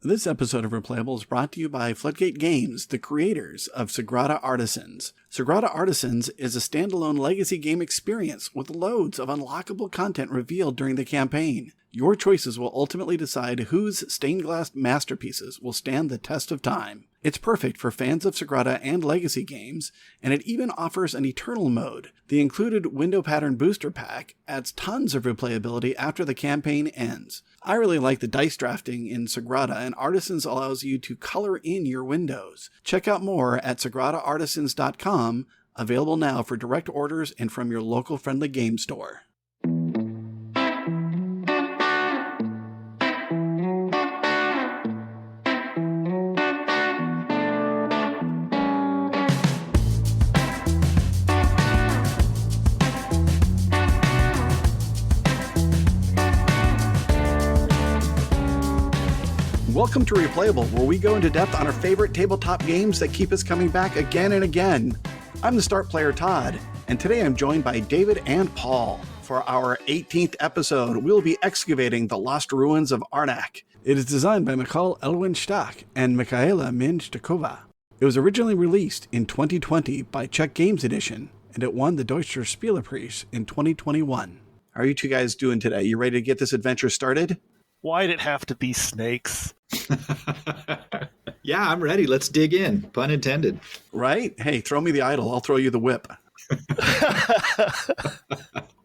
This episode of Replayable is brought to you by Floodgate Games, the creators of Sagrada Artisans. Sagrada Artisans is a standalone legacy game experience with loads of unlockable content revealed during the campaign. Your choices will ultimately decide whose stained glass masterpieces will stand the test of time. It's perfect for fans of Sagrada and legacy games, and it even offers an Eternal mode. The included window pattern booster pack adds tons of replayability after the campaign ends. I really like the dice drafting in Sagrada, and Artisans allows you to color in your windows. Check out more at sagradaartisans.com, available now for direct orders and from your local friendly game store. Welcome to Replayable, where we go into depth on our favorite tabletop games that keep us coming back again and again. I'm the start player, Todd, and today I'm joined by David and Paul. For our 18th episode, we'll be excavating the Lost Ruins of Arnak. It is designed by Michal Elwin-Stack and Michaela Minj-Takova. It was originally released in 2020 by Czech Games Edition, and it won the Deutscher Spielepreis in 2021. How are you two guys doing today? You ready to get this adventure started? Why'd it have to be snakes? Yeah, I'm ready. Let's dig in. Pun intended. Right? Hey, throw me the idol. I'll throw you the whip.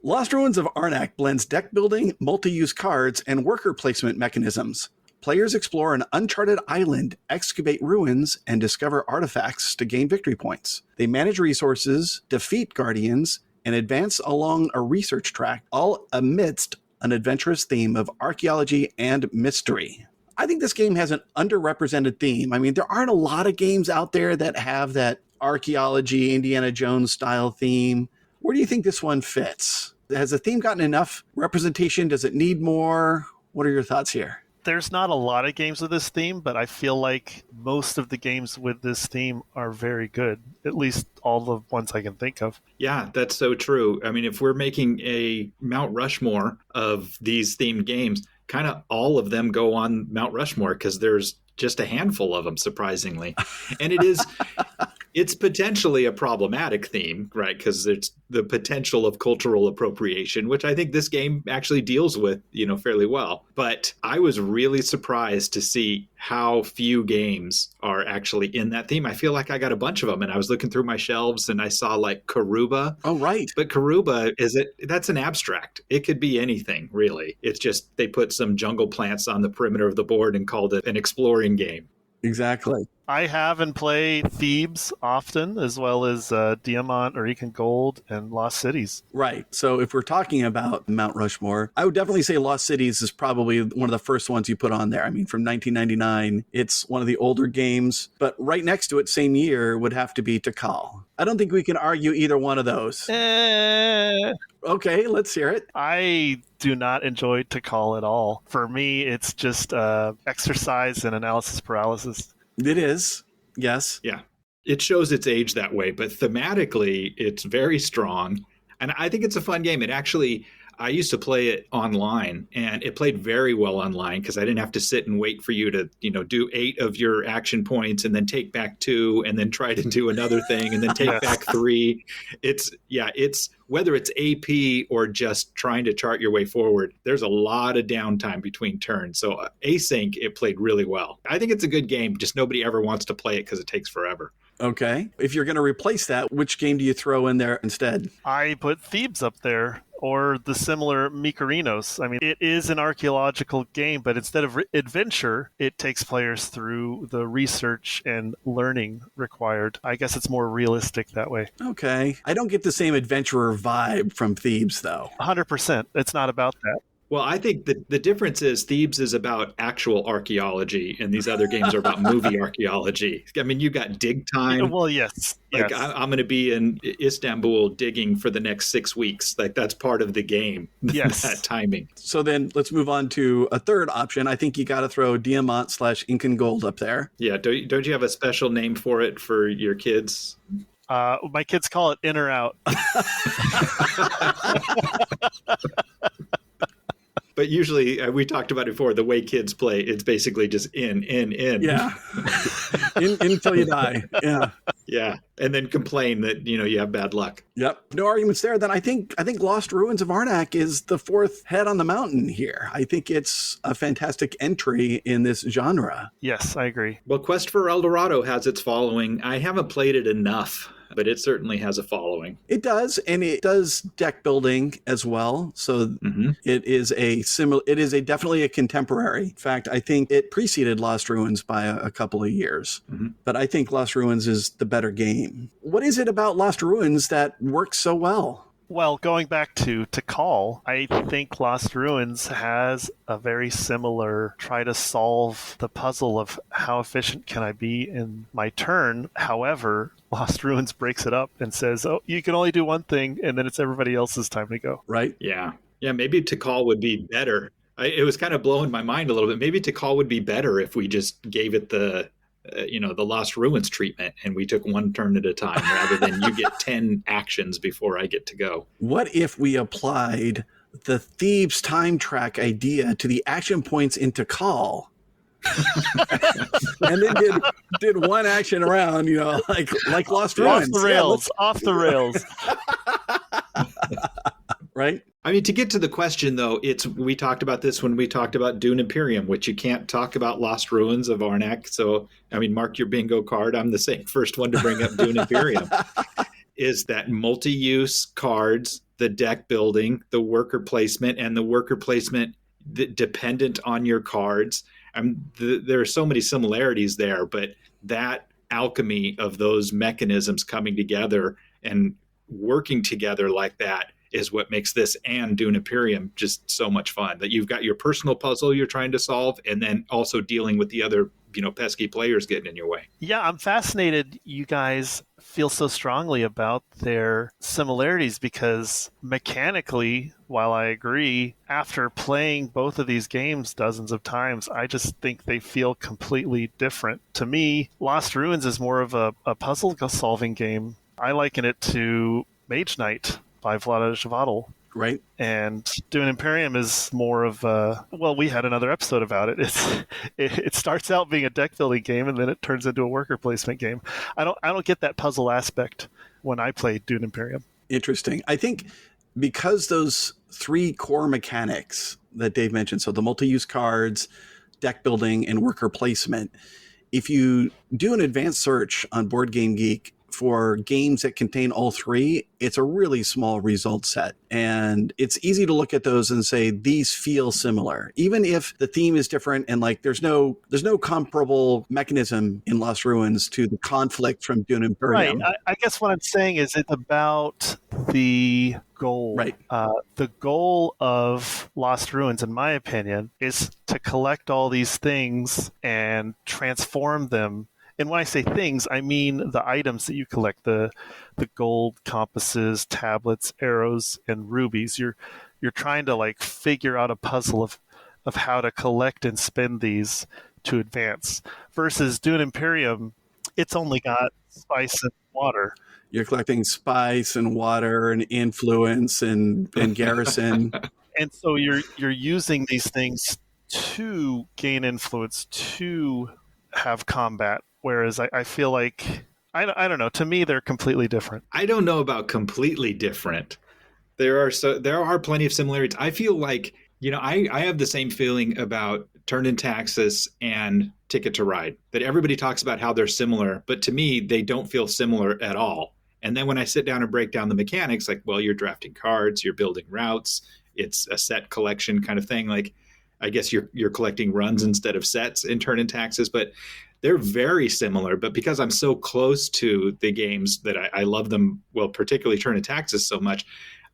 Lost Ruins of Arnak blends deck building, multi-use cards, and worker placement mechanisms. Players explore an uncharted island, excavate ruins, and discover artifacts to gain victory points. They manage resources, defeat guardians, and advance along a research track, all amidst an adventurous theme of archaeology and mystery. I think this game has an underrepresented theme. I mean, there aren't a lot of games out there that have that archaeology, Indiana Jones style theme. Where do you think this one fits? Has the theme gotten enough representation? Does it need more? What are your thoughts here? There's not a lot of games with this theme, but I feel like most of the games with this theme are very good, at least all the ones I can think of. Yeah, that's so true. I mean, if we're making a Mount Rushmore of these themed games, kind of all of them go on Mount Rushmore because there's just a handful of them, surprisingly. And it's potentially a problematic theme, right? Because it's the potential of cultural appropriation, which I think this game actually deals with, fairly well. But I was really surprised to see how few games are actually in that theme. I feel like I got a bunch of them, and I was looking through my shelves and I saw like Karuba. Oh, right. But Karuba, that's an abstract. It could be anything, really. It's just they put some jungle plants on the perimeter of the board and called it an exploring game. Exactly. I have and play Thebes often, as well as Diamant or Econ Gold and Lost Cities. Right. So if we're talking about Mount Rushmore, I would definitely say Lost Cities is probably one of the first ones you put on there. I mean, from 1999, it's one of the older games, but right next to it, same year, would have to be Tikal. I don't think we can argue either one of those. Okay, let's hear it. I do not enjoy Tikal at all. For me, it's just exercise and analysis paralysis. It is, yes. Yeah, it shows its age that way, but thematically, it's very strong. And I think it's a fun game. I used to play it online, and it played very well online because I didn't have to sit and wait for you to, do 8 of your action points and then take back 2 and then try to do another thing and then take back 3. It's whether it's AP or just trying to chart your way forward, there's a lot of downtime between turns. So async, it played really well. I think it's a good game, just nobody ever wants to play it because it takes forever. Okay. If you're going to replace that, which game do you throw in there instead? I put Thebes up there, or the similar Mykarinos. I mean, it is an archaeological game, but instead of adventure, it takes players through the research and learning required. I guess it's more realistic that way. Okay. I don't get the same adventurer vibe from Thebes, though. 100%. It's not about that. Well, I think the difference is Thebes is about actual archaeology, and these other games are about movie archaeology. I mean, you got dig time. Well, yes. Like, yes. I'm going to be in Istanbul digging for the next 6 weeks. Like, that's part of the game. Yes. That timing. So then let's move on to a third option. I think you got to throw Diamant / Incan Gold up there. Yeah. Don't you have a special name for it for your kids? My kids call it In or Out. But usually, we talked about it before, the way kids play, it's basically just in. Yeah. Until you die. Yeah. Yeah. And then complain that, you have bad luck. Yep. No arguments there. Then I think Lost Ruins of Arnak is the fourth head on the mountain here. I think it's a fantastic entry in this genre. Yes, I agree. Well, Quest for El Dorado has its following. I haven't played it enough, but it certainly has a following. It does, and it does deck building as well. So it is definitely a contemporary. In fact, I think it preceded Lost Ruins by a couple of years. But I think Lost Ruins is the better game. What is it about Lost Ruins that works so well? Well, going back to Call, I think Lost Ruins has a very similar try to solve the puzzle of how efficient can I be in my turn. However, Lost Ruins breaks it up and says, oh, you can only do one thing, and then it's everybody else's time to go. Right? Yeah. Yeah, maybe To Call would be better. It was kind of blowing my mind a little bit. Maybe To Call would be better if we just gave it the Lost Ruins treatment and we took one turn at a time rather than you get 10 actions before I get to go. What if we applied the Thieves time track idea to the action points into Call? And then did one action around, like Lost Ruins. Off the rails. Right? I mean, to get to the question, though, we talked about this when we talked about Dune Imperium, which you can't talk about Lost Ruins of Arnak. So, I mean, mark your bingo card. I'm the first one to bring up Dune Imperium. Is that multi-use cards, the deck building, the worker placement, and the worker placement dependent on your cards. There are so many similarities there, but that alchemy of those mechanisms coming together and working together like that is what makes this and Dune Imperium just so much fun. That you've got your personal puzzle you're trying to solve, and then also dealing with the other, pesky players getting in your way. Yeah, I'm fascinated you guys feel so strongly about their similarities, because mechanically, while I agree, after playing both of these games dozens of times, I just think they feel completely different. To me, Lost Ruins is more of a puzzle-solving game. I liken it to Mage Knight by Vlaada Chvátil. Right. And Dune Imperium is more of we had another episode about it. It starts out being a deck building game, and then it turns into a worker placement game. I don't get that puzzle aspect when I play Dune Imperium. Interesting. I think because those three core mechanics that Dave mentioned, so the multi-use cards, deck building, and worker placement, if you do an advanced search on Board Game Geek for games that contain all three, it's a really small result set. And it's easy to look at those and say, these feel similar. Even if the theme is different and there's no comparable mechanism in Lost Ruins to the conflict from Dune Imperium. Right. I guess what I'm saying is it's about the goal. Right. The goal of Lost Ruins, in my opinion, is to collect all these things and transform them. And when I say things, I mean the items that you collect, the gold compasses, tablets, arrows, and rubies. You're trying to figure out a puzzle of how to collect and spend these to advance. Versus Dune Imperium, it's only got spice and water. You're collecting spice and water and influence and garrison. And so you're using these things to gain influence, to have combat. Whereas I feel like, I don't know, to me, they're completely different. I don't know about completely different. There are plenty of similarities. I feel like, I have the same feeling about Turn in Taxis and Ticket to Ride, that everybody talks about how they're similar, but to me, they don't feel similar at all. And then when I sit down and break down the mechanics, you're drafting cards, you're building routes, it's a set collection kind of thing. I guess you're collecting runs instead of sets in Turn in Taxis, but they're very similar. But because I'm so close to the games that I love them, well, particularly Turn in Taxis so much,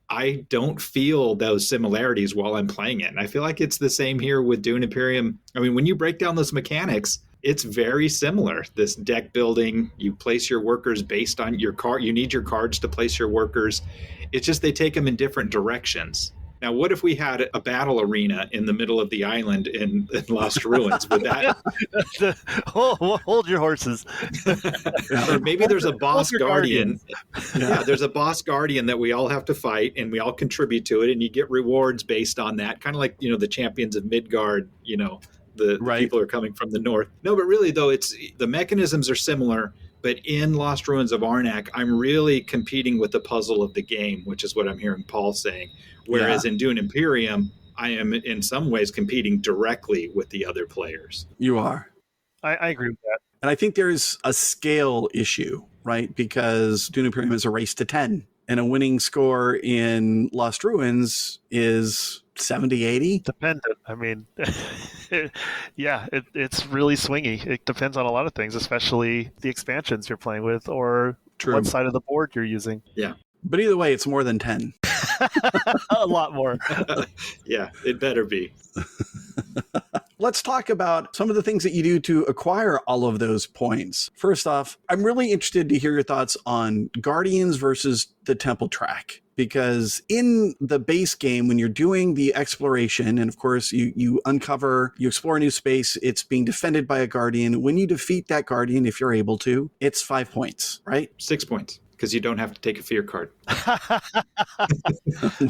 I don't feel those similarities while I'm playing it. And I feel like it's the same here with Dune Imperium. I mean, when you break down those mechanics, it's very similar. This deck building, you place your workers based on your card. You need your cards to place your workers. It's just they take them in different directions. Now, what if we had a battle arena in the middle of the island in Lost Ruins? Would that? Hold your horses. Or maybe there's a boss guardian. Yeah. There's a boss guardian that we all have to fight, and we all contribute to it, and you get rewards based on that. Kind of like, the champions of Midgard, the people are coming from the north. No, but really, though, the mechanisms are similar. But in Lost Ruins of Arnak, I'm really competing with the puzzle of the game, which is what I'm hearing Paul saying. Whereas in Dune Imperium, I am in some ways competing directly with the other players. You are. I agree with that. And I think there's a scale issue, right? Because Dune Imperium is a race to 10. And a winning score in Lost Ruins is 70, 80? Dependent. I mean, it's really swingy. It depends on a lot of things, especially the expansions you're playing with or what side of the board you're using. Yeah. But either way, it's more than 10. A lot more. Yeah, it better be. Let's talk about some of the things that you do to acquire all of those points. First off, I'm really interested to hear your thoughts on Guardians versus the Temple track. Because in the base game, when you're doing the exploration, and of course you explore a new space, it's being defended by a Guardian. When you defeat that Guardian, if you're able to, it's 5 points, right? 6 points. Because you don't have to take a fear card.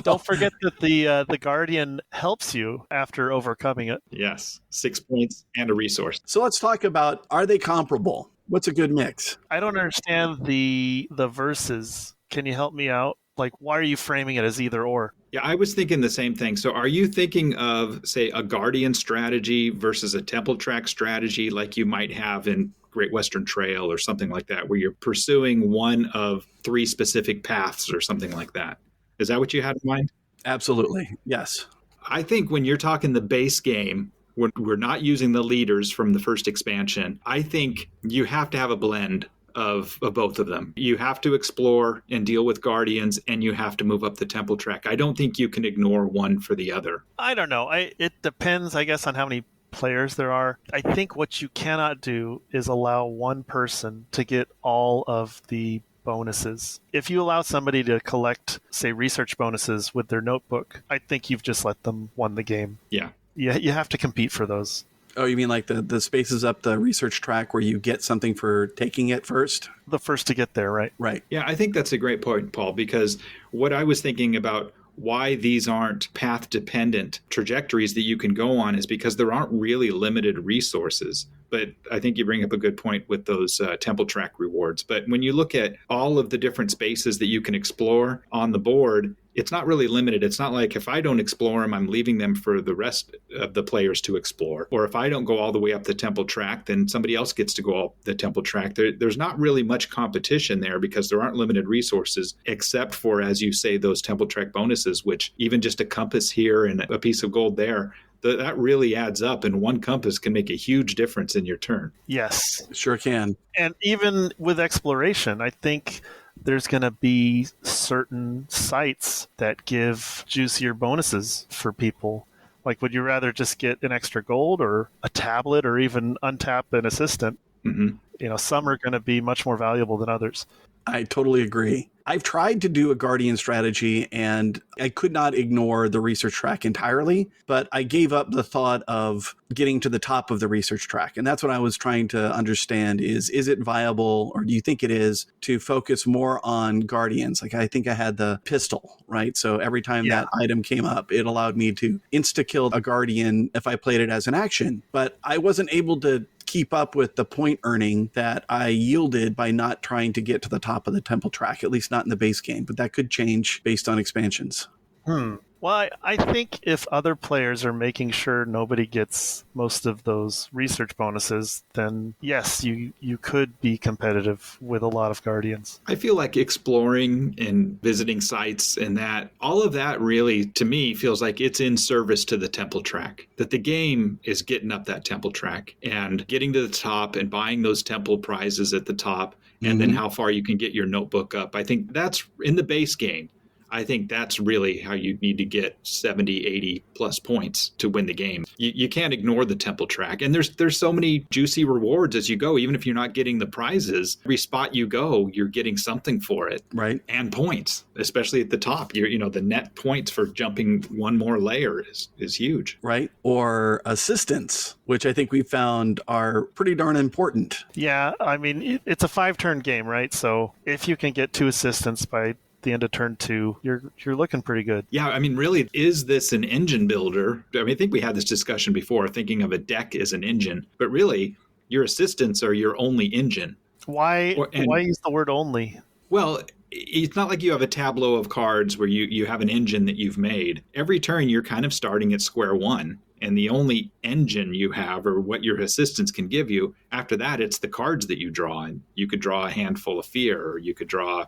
Don't forget that the Guardian helps you after overcoming it. Yes, 6 points and a resource. So let's talk about, are they comparable? What's a good mix? I don't understand the verses. Can you help me out? Like, why are you framing it as either or? Yeah, I was thinking the same thing. So are you thinking of, say, a Guardian strategy versus a Temple track strategy like you might have in Great Western Trail or something like that, where you're pursuing one of 3 specific paths or something like that? Is that what you had in mind? Absolutely. Yes. I think when you're talking the base game, when we're not using the leaders from the first expansion, I think you have to have a blend of both of them. You have to explore and deal with Guardians, and you have to move up the Temple track. I don't think you can ignore one for the other. I don't know. It depends, I guess, on how many players there are. I think what you cannot do is allow one person to get all of the bonuses. If you allow somebody to collect, say, research bonuses with their notebook, I think you've just let them win the game. Yeah. You have to compete for those. Oh, you mean like the spaces up the research track where you get something for taking it first? The first to get there, right? Right. Yeah, I think that's a great point, Paul, because what I was thinking about why these aren't path-dependent trajectories that you can go on is because there aren't really limited resources. But I think you bring up a good point with those Temple track rewards. But when you look at all of the different spaces that you can explore on the board, it's not really limited. It's not like if I don't explore them, I'm leaving them for the rest of the players to explore. Or if I don't go all the way up the Temple track, then somebody else gets to go up the Temple track. There's not really much competition there because there aren't limited resources, except for, as you say, those Temple track bonuses, which even just a compass here and a piece of gold there, that really adds up, and one compass can make a huge difference in your turn. Yes. Sure can. And even with exploration, I think there's going to be certain sites that give juicier bonuses for people. Like, would you rather just get an extra gold or a tablet or even untap an assistant? Mm-hmm. Some are going to be much more valuable than others. I totally agree. I've tried to do a Guardian strategy, and I could not ignore the research track entirely, but I gave up the thought of getting to the top of the research track. And that's what I was trying to understand is it viable, or do you think it is, to focus more on Guardians? Like, I think I had the pistol, right? So every time that item came up, it allowed me to insta-kill a Guardian if I played it as an action. But I wasn't able to keep up with the point earning that I yielded by not trying to get to the top of the Temple track, at least not in the base game, but that could change based on expansions. Well, I think if other players are making sure nobody gets most of those research bonuses, then yes, you could be competitive with a lot of Guardians. I feel like exploring and visiting sites and that, all of that really, to me, feels like it's in service to the Temple track. That the game is getting up that Temple track and getting to the top and buying those Temple prizes at the top, and then how far you can get your notebook up. I think that's in the base game. I think that's really how you need to get 70, 80 plus points to win the game. You can't ignore the temple track. And there's so many juicy rewards as you go, even if you're not getting the prizes. Every spot you go, you're getting something for it. Right. And points, especially at the top. The net points for jumping one more layer is huge. Right. Or assistants, which I think we found are pretty darn important. Yeah, I mean, it's a 5-turn game, right? So if you can get 2 assistants by the end of turn 2, you're looking pretty good. Yeah, I mean, really, is this an engine builder? I mean, I think we had this discussion before, thinking of a deck as an engine, but really, your assistants are your only engine. Why use the word only? Well, it's not like you have a tableau of cards where you have an engine that you've made. Every turn, you're kind of starting at square one. And the only engine you have, or what your assistants can give you, after that, it's the cards that you draw. And you could draw a handful of fear, or you could draw,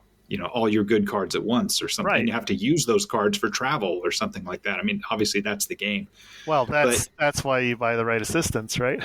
all your good cards at once or something. Right. And you have to use those cards for travel or something like that. I mean, obviously, that's the game. Well, that's why you buy the right assistants, right?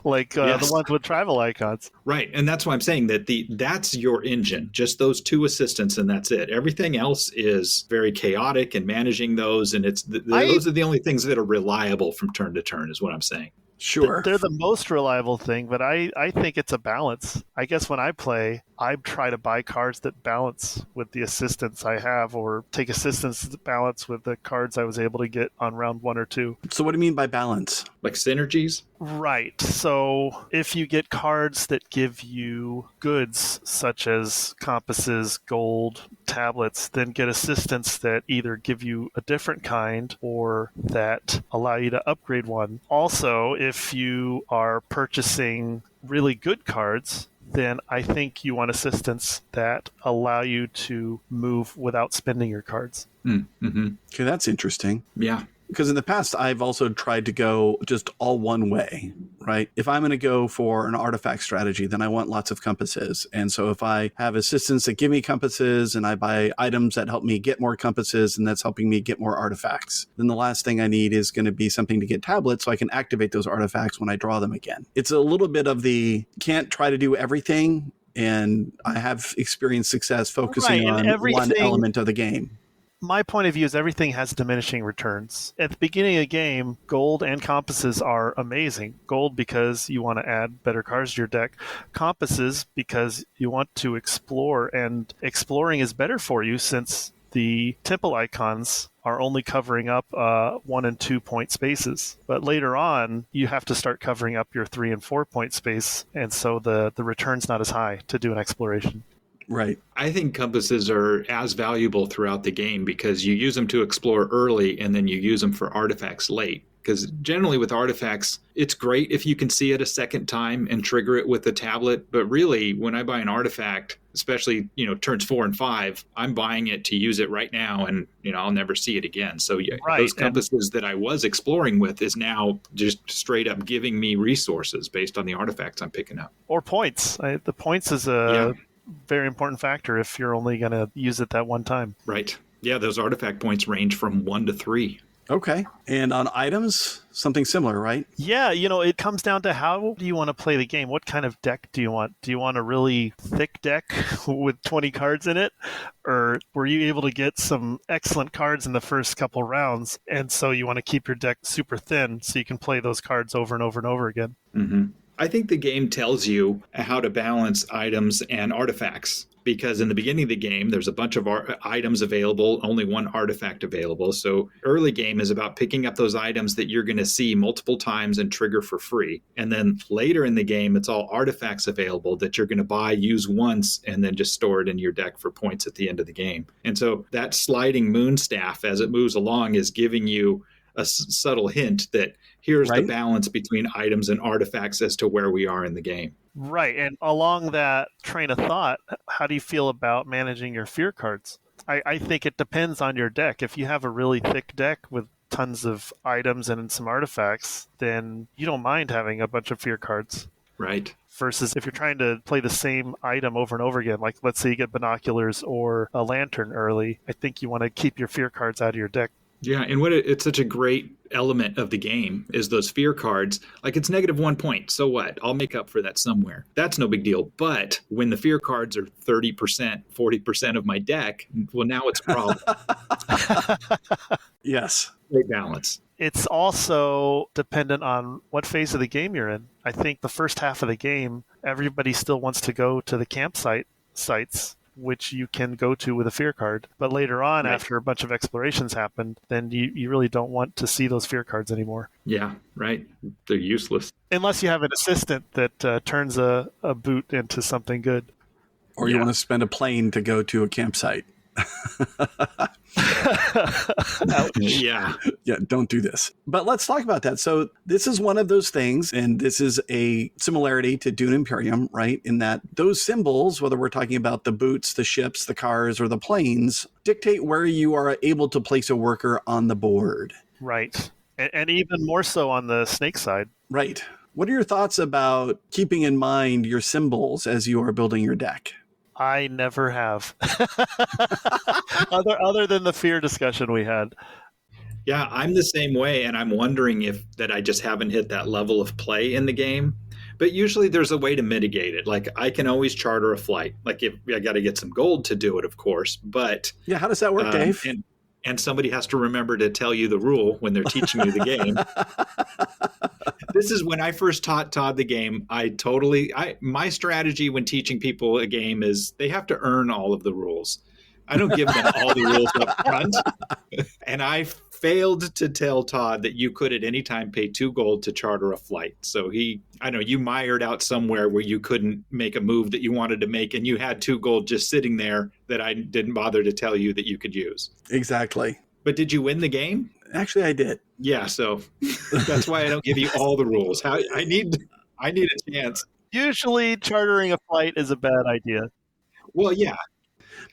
Like Yes. the ones with travel icons. Right. And that's why I'm saying that that's your engine, just those 2 assistants, and that's it. Everything else is very chaotic and managing those. And those are the only things that are reliable from turn to turn, is what I'm saying. Sure. They're the most reliable thing, but I think it's a balance. I guess when I play, I try to buy cards that balance with the assistants I have, or take assistants that balance with the cards I was able to get on round 1 or 2. So what do you mean by balance? Like synergies? Right. So if you get cards that give you goods such as compasses, gold, tablets, then get assistants that either give you a different kind or that allow you to upgrade one. Also, if you are purchasing really good cards, then I think you want assistants that allow you to move without spending your cards. Mm-hmm. Okay, that's interesting. Yeah. Because in the past, I've also tried to go just all one way, right? If I'm going to go for an artifact strategy, then I want lots of compasses. And so if I have assistants that give me compasses and I buy items that help me get more compasses and that's helping me get more artifacts, then the last thing I need is going to be something to get tablets so I can activate those artifacts when I draw them again. It's a little bit of the can't try to do everything. And I have experienced success focusing on one element of the game. My point of view is everything has diminishing returns. At the beginning of the game, gold and compasses are amazing. Gold because you want to add better cards to your deck. Compasses because you want to explore, and exploring is better for you since the temple icons are only covering up 1 and 2 point spaces. But later on, you have to start covering up your 3 and 4 point space, and so the return's not as high to do an exploration. Right. I think compasses are as valuable throughout the game because you use them to explore early and then you use them for artifacts late. Because generally with artifacts, it's great if you can see it a second time and trigger it with the tablet. But really, when I buy an artifact, especially, turns 4 and 5, I'm buying it to use it right now and, I'll never see it again. So Right. Those compasses that I was exploring with is now just straight up giving me resources based on the artifacts I'm picking up. Or points. The points is very important factor if you're only going to use it that one time. Right. Yeah, those artifact points range from 1 to 3. Okay. And on items, something similar, right? Yeah, it comes down to how do you want to play the game? What kind of deck do you want? Do you want a really thick deck with 20 cards in it? Or were you able to get some excellent cards in the first couple rounds, and so you want to keep your deck super thin so you can play those cards over and over and over again? Mm-hmm. I think the game tells you how to balance items and artifacts, because in the beginning of the game, there's a bunch of items available, only one artifact available. So early game is about picking up those items that you're going to see multiple times and trigger for free. And then later in the game, it's all artifacts available that you're going to buy, use once, and then just store it in your deck for points at the end of the game. And so that sliding moon staff as it moves along is giving you a subtle hint that here's the balance between items and artifacts as to where we are in the game. Right. And along that train of thought, how do you feel about managing your fear cards? I think it depends on your deck. If you have a really thick deck with tons of items and some artifacts, then you don't mind having a bunch of fear cards. Right. Versus if you're trying to play the same item over and over again, like let's say you get binoculars or a lantern early, I think you want to keep your fear cards out of your deck. Yeah, and it's such a great element of the game is those fear cards. Like it's -1 point. So what? I'll make up for that somewhere. That's no big deal. But when the fear cards are 30%, 40% of my deck, well, now it's a problem. Yes. Great balance. It's also dependent on what phase of the game you're in. I think the first half of the game, everybody still wants to go to the sites, which you can go to with a fear card. But later on, Right. after a bunch of explorations happened, then you really don't want to see those fear cards anymore. Yeah, right. They're useless. Unless you have an assistant that turns a boot into something good. Or you want to spend a plane to go to a campsite. Yeah. Yeah, don't do this. But let's talk about that. So this is one of those things, and this is a similarity to Dune Imperium, right? In that those symbols, whether we're talking about the boots, the ships, the cars, or the planes, dictate where you are able to place a worker on the board. Right. And even more so on the snake side. Right. What are your thoughts about keeping in mind your symbols as you are building your deck? I never have. other than the fear discussion we had. Yeah, I'm the same way, and I'm wondering if that I just haven't hit that level of play in the game. But usually there's a way to mitigate it. Like I can always charter a flight. Like if I got to get some gold to do it, of course. But yeah, how does that work, Dave? And somebody has to remember to tell you the rule when they're teaching you the game. This is when I first taught Todd the game. My strategy when teaching people a game is they have to earn all of the rules. I don't give them all the rules up front. And I failed to tell Todd that you could at any time pay 2 gold to charter a flight. So you mired out somewhere where you couldn't make a move that you wanted to make, and you had 2 gold just sitting there that I didn't bother to tell you that you could use. Exactly. But did you win the game? Actually, I did. Yeah, so that's why I don't give you all the rules. I need a chance. Usually chartering a flight is a bad idea. Well, yeah.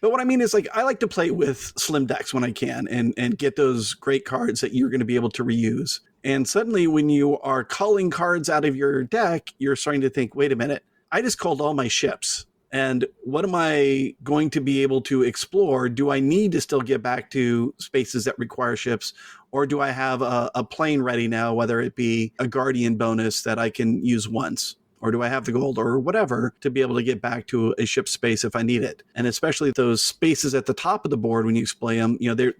But what I mean is, like, I like to play with slim decks when I can and get those great cards that you're going to be able to reuse. And suddenly when you are culling cards out of your deck, you're starting to think, wait a minute, I just culled all my ships. And what am I going to be able to explore? Do I need to still get back to spaces that require ships? Or do I have a plane ready now, whether it be a guardian bonus that I can use once? Or do I have the gold or whatever to be able to get back to a ship space if I need it? And especially those spaces at the top of the board, when you display them,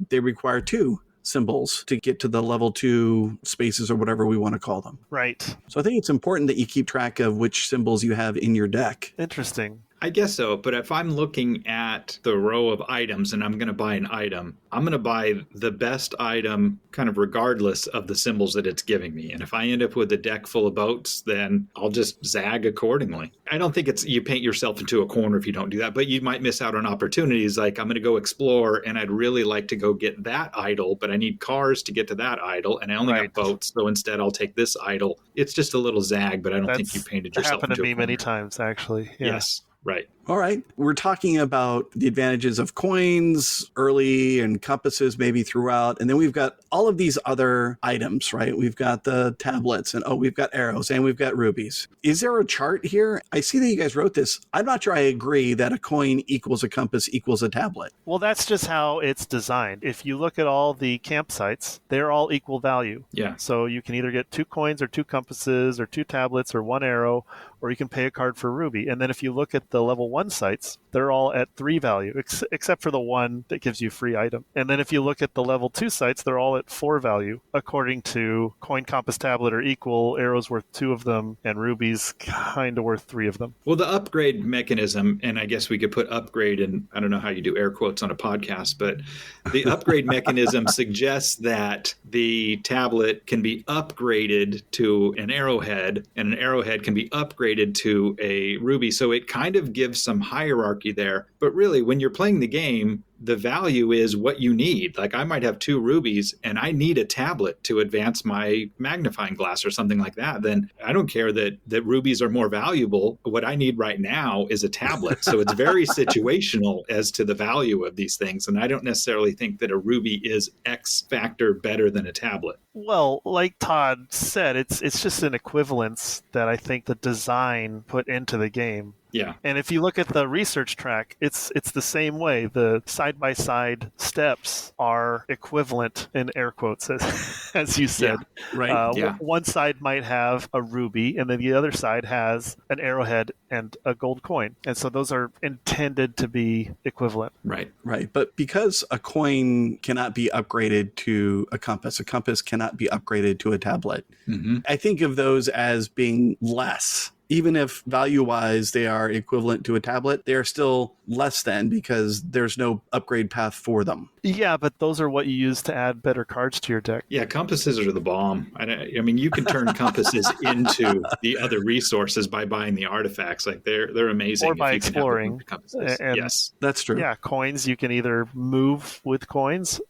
they require 2 symbols to get to the level 2 spaces or whatever we want to call them. Right. So I think it's important that you keep track of which symbols you have in your deck. Interesting. I guess so, but if I'm looking at the row of items and I'm going to buy an item, I'm going to buy the best item kind of regardless of the symbols that it's giving me. And if I end up with a deck full of boats, then I'll just zag accordingly. I don't think you paint yourself into a corner if you don't do that, but you might miss out on opportunities like I'm going to go explore and I'd really like to go get that idol, but I need cars to get to that idol and I only have boats, so instead I'll take this idol. It's just a little zag, but I don't think you painted yourself into a corner. Happened to me many times, actually. Yeah. Yes. Right. All right. We're talking about the advantages of coins early and compasses maybe throughout. And then we've got all of these other items, right? We've got the tablets and we've got arrows and we've got rubies. Is there a chart here? I see that you guys wrote this. I'm not sure I agree that a coin equals a compass equals a tablet. Well, that's just how it's designed. If you look at all the campsites, they're all equal value. Yeah. So you can either get 2 coins or 2 compasses or 2 tablets or 1 arrow, or you can pay a card for a ruby. And then if you look at the level 1 sites, they're all at 3 value, except for the one that gives you free item. And then if you look at the level 2 sites, they're all at 4 value, according to coin, compass, tablet are equal, arrows worth 2 of them, and rubies kind of worth 3 of them. Well, the upgrade mechanism, and I guess we could put upgrade in, I don't know how you do air quotes on a podcast, but the upgrade mechanism suggests that the tablet can be upgraded to an arrowhead, and an arrowhead can be upgraded to a ruby. So it kind of gives some hierarchy there. But really, when you're playing the game, the value is what you need. Like I might have 2 rubies and I need a tablet to advance my magnifying glass or something like that. Then I don't care that rubies are more valuable. What I need right now is a tablet. So it's very situational as to the value of these things. And I don't necessarily think that a ruby is X factor better than a tablet. Well, like Todd said, it's just an equivalence that I think the design put into the game. Yeah. And if you look at the research track, it's the same way. The side-by-side steps are equivalent in air quotes, as you said. Right. Yeah. One side might have a ruby, and then the other side has an arrowhead and a gold coin. And so those are intended to be equivalent. Right. Right. But because a coin cannot be upgraded to a compass cannot be upgraded to a tablet, I think of those as being less. Even if value-wise they are equivalent to a tablet, they are still less than because there's no upgrade path for them. Yeah, but those are what you use to add better cards to your deck. Yeah, compasses are the bomb. I mean, you can turn compasses into the other resources by buying the artifacts. Like they're amazing. Or by if you can exploring. have compasses. And yes, that's true. Yeah, coins you can either move with coins,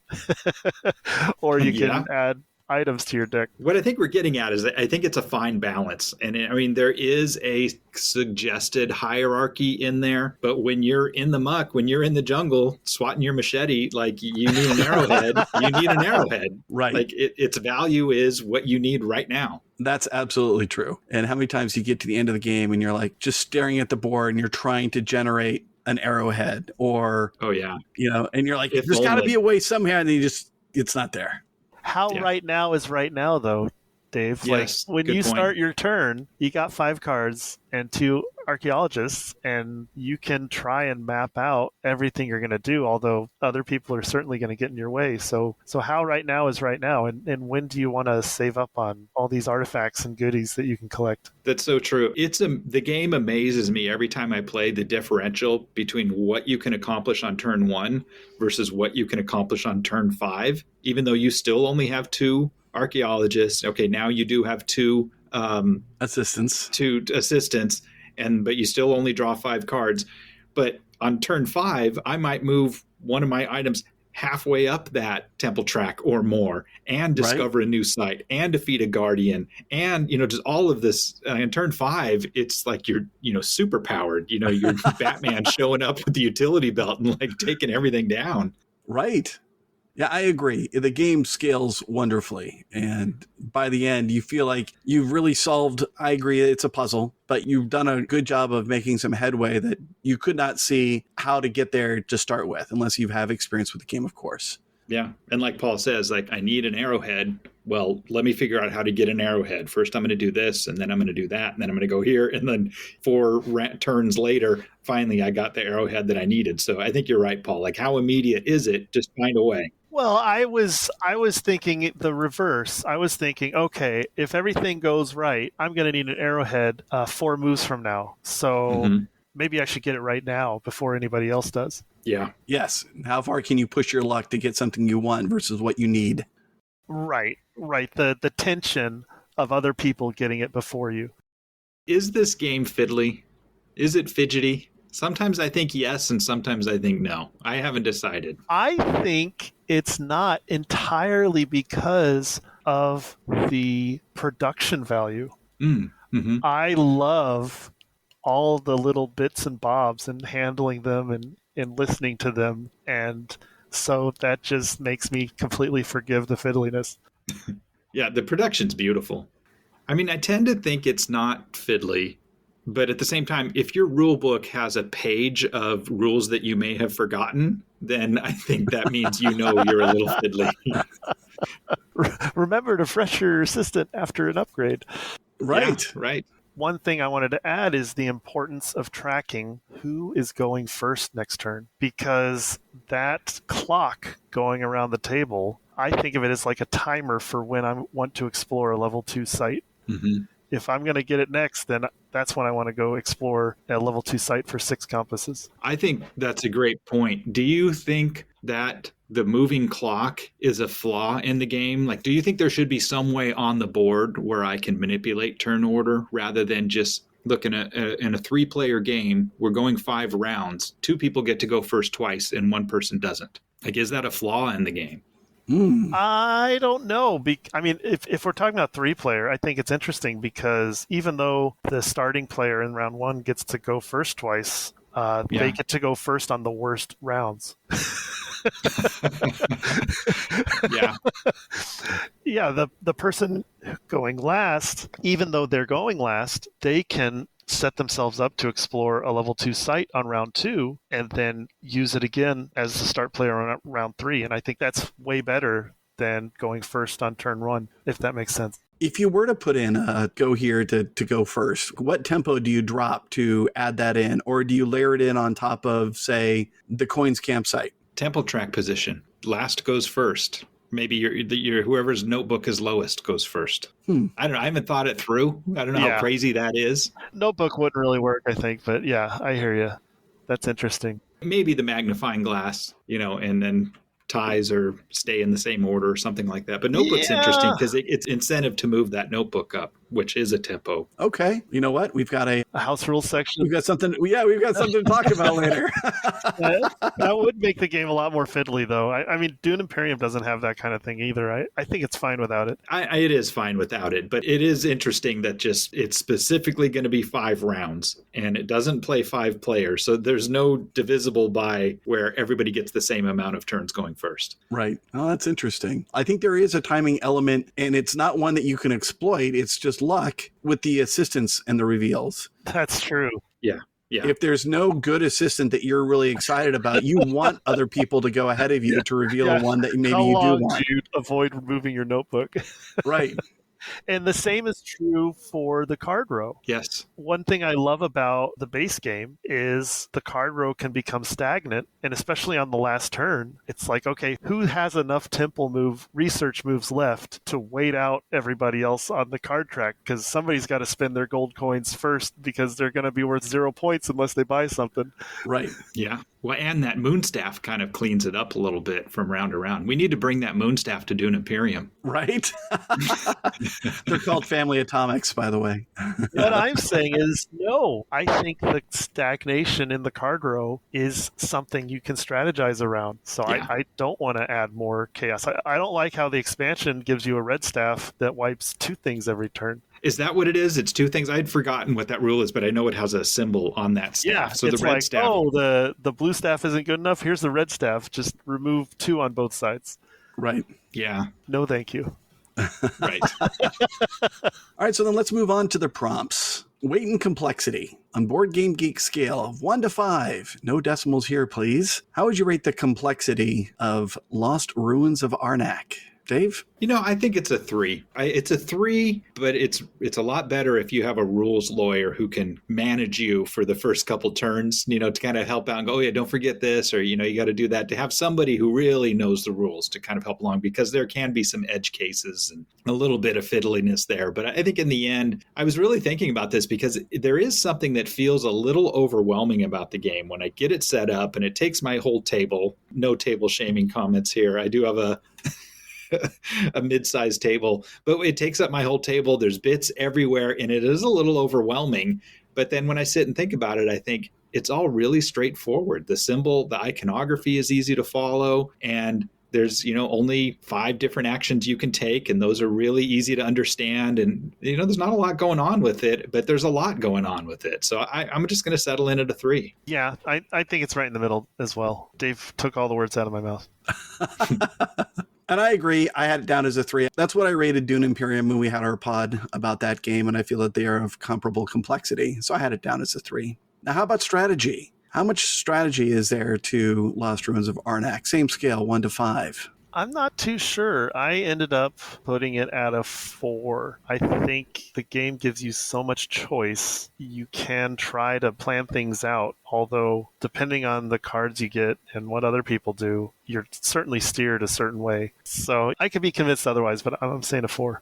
or you can add items to your deck. What I think we're getting at is that I think it's a fine balance. And I mean, there is a suggested hierarchy in there, but when you're in the muck, when you're in the jungle swatting your machete, like you need an arrowhead, you need an arrowhead. Right. Like its value is what you need right now. That's absolutely true. And how many times you get to the end of the game and you're like just staring at the board and you're trying to generate an arrowhead or, and you're like, there's got to be a way somehow, and it's not there. How right now is right now, though, Dave. Yes, like when you start your turn, you got 5 cards and 2 archaeologists, and you can try and map out everything you're going to do, although other people are certainly going to get in your way. So how right now is right now, and when do you want to save up on all these artifacts and goodies that you can collect? That's so true. The game amazes me every time I play, the differential between what you can accomplish on turn 1 versus what you can accomplish on turn 5, even though you still only have 2 archaeologists. Okay, now you do have 2 assistants. But you still only draw 5 cards. But on turn 5, I might move one of my items halfway up that temple track or more and discover a new site and defeat a guardian and, just all of this. In turn 5, it's like you're, super powered, you're Batman showing up with the utility belt and like taking everything down. Right. Yeah, I agree. The game scales wonderfully. And by the end, you feel like you've really solved, I agree, it's a puzzle, but you've done a good job of making some headway that you could not see how to get there to start with, unless you have experience with the game, of course. Yeah. And like Paul says, I need an arrowhead. Well, let me figure out how to get an arrowhead. First, I'm going to do this, and then I'm going to do that, and then I'm going to go here. And then 4 turns later, finally, I got the arrowhead that I needed. So I think you're right, Paul. Like, how immediate is it? Just find a way. Well, I was thinking the reverse. I was thinking, okay, if everything goes right, I'm going to need an arrowhead 4 moves from now. So maybe I should get it right now before anybody else does. Yeah. Yes. How far can you push your luck to get something you want versus what you need? Right. The tension of other people getting it before you. Is this game fiddly? Is it fidgety? Sometimes I think yes, and sometimes I think no. I haven't decided. I think it's not entirely because of the production value. I love all the little bits and bobs and handling them and listening to them. And so that just makes me completely forgive the fiddliness. Yeah, the production's beautiful. I mean, I tend to think it's not fiddly. But at the same time, if your rule book has a page of rules that you may have forgotten, then I think that means you're a little fiddly. Remember to refresh your assistant after an upgrade. Right. Yeah, right. One thing I wanted to add is the importance of tracking who is going first next turn, because that clock going around the table, I think of it as like a timer for when I want to explore a level 2 site. If I'm going to get it next, then that's when I want to go explore a level 2 site for 6 compasses. I think that's a great point. Do you think that the moving clock is a flaw in the game? Like, do you think there should be some way on the board where I can manipulate turn order rather than just looking at in a 3-player game, we're going 5 rounds. 2 people get to go first twice and 1 person doesn't. Like, is that a flaw in the game? I don't know. I mean, if we're talking about 3-player, I think it's interesting because even though the starting player in round 1 gets to go first twice, they get to go first on the worst rounds. Yeah, the person going last, even though they're going last, they can set themselves up to explore a level 2 site on round 2 and then use it again as the start player on round 3. And I think that's way better than going first on turn 1, if that makes sense. If you were to put in a go here to go first, what tempo do you drop to add that in? Or do you layer it in on top of, say, the Coins campsite? Temple track position. Last goes first. Maybe your whoever's notebook is lowest goes first. I don't know. I haven't thought it through. I don't know how crazy that is. Notebook wouldn't really work, I think. But yeah, I hear you. That's interesting. Maybe the magnifying glass, and then ties or stay in the same order or something like that. But notebook's interesting because it's incentive to move that notebook up, which is a tempo. Okay. You know what? We've got a house rules section. We've got something. Yeah, we've got something to talk about later. That would make the game a lot more fiddly, though. I mean, Dune Imperium doesn't have that kind of thing either. I think it's fine without it. It is fine without it, but it is interesting that it's specifically going to be 5 rounds, and it doesn't play 5 players, so there's no divisible by where everybody gets the same amount of turns going first. Right. Oh, that's interesting. I think there is a timing element, and it's not one that you can exploit. It's just luck with the assistance and the reveals. That's true. Yeah. Yeah. If there's no good assistant that you're really excited about, you want other people to go ahead of you to reveal the one that maybe you do want. How long do you avoid removing your notebook? Right. And the same is true for the card row. Yes. One thing I love about the base game is the card row can become stagnant, and especially on the last turn, it's like, okay, who has enough temple research moves left to wait out everybody else on the card track? Because somebody's got to spend their gold coins first because they're going to be worth 0 points unless they buy something. Right. Yeah. Well, and that Moonstaff kind of cleans it up a little bit from round to round. We need to bring that Moonstaff to Dune Imperium. Right? They're called family atomics, by the way. What I'm saying is, no. I think the stagnation in the card row is something you can strategize around. So yeah. I don't want to add more chaos. I don't like how the expansion gives you a red staff that wipes 2 things every turn. Is that what it is? It's 2 things? I'd forgotten what that rule is, but I know it has a symbol on that staff. Yeah, so it's the red like, staff. oh, the blue staff isn't good enough. Here's the red staff. Just remove 2 on both sides. Right. Yeah. No, thank you. Right. All right, so then let's move on to the prompts. Weight and complexity. On Board Game Geek scale of 1 to 5. No decimals here, please. How would you rate the complexity of Lost Ruins of Arnak? Dave? I think it's a 3. It's a 3, but it's a lot better if you have a rules lawyer who can manage you for the first couple turns, to kind of help out and go, oh yeah, don't forget this, or, you got to do that. To have somebody who really knows the rules to kind of help along, because there can be some edge cases and a little bit of fiddliness there. But I think in the end, I was really thinking about this because there is something that feels a little overwhelming about the game when I get it set up and it takes my whole table. No table shaming comments here. I do have a mid-sized table, but it takes up my whole table. There's bits everywhere, and it is a little overwhelming. But then when I sit and think about it, I think it's all really straightforward. The symbol, the iconography is easy to follow, and there's, only 5 different actions you can take, and those are really easy to understand. And, there's not a lot going on with it, but there's a lot going on with it. So I'm just going to settle in at a 3. Yeah, I think it's right in the middle as well. Dave took all the words out of my mouth. And I agree. I had it down as a 3. That's what I rated Dune Imperium when we had our pod about that game, and I feel that they are of comparable complexity. So I had it down as a 3. Now, how about strategy? How much strategy is there to Lost Ruins of Arnak? Same scale, 1 to 5. I'm not too sure. I ended up putting it at a 4. I think the game gives you so much choice. You can try to plan things out, although depending on the cards you get and what other people do, you're certainly steered a certain way. So I could be convinced otherwise, but I'm saying a 4.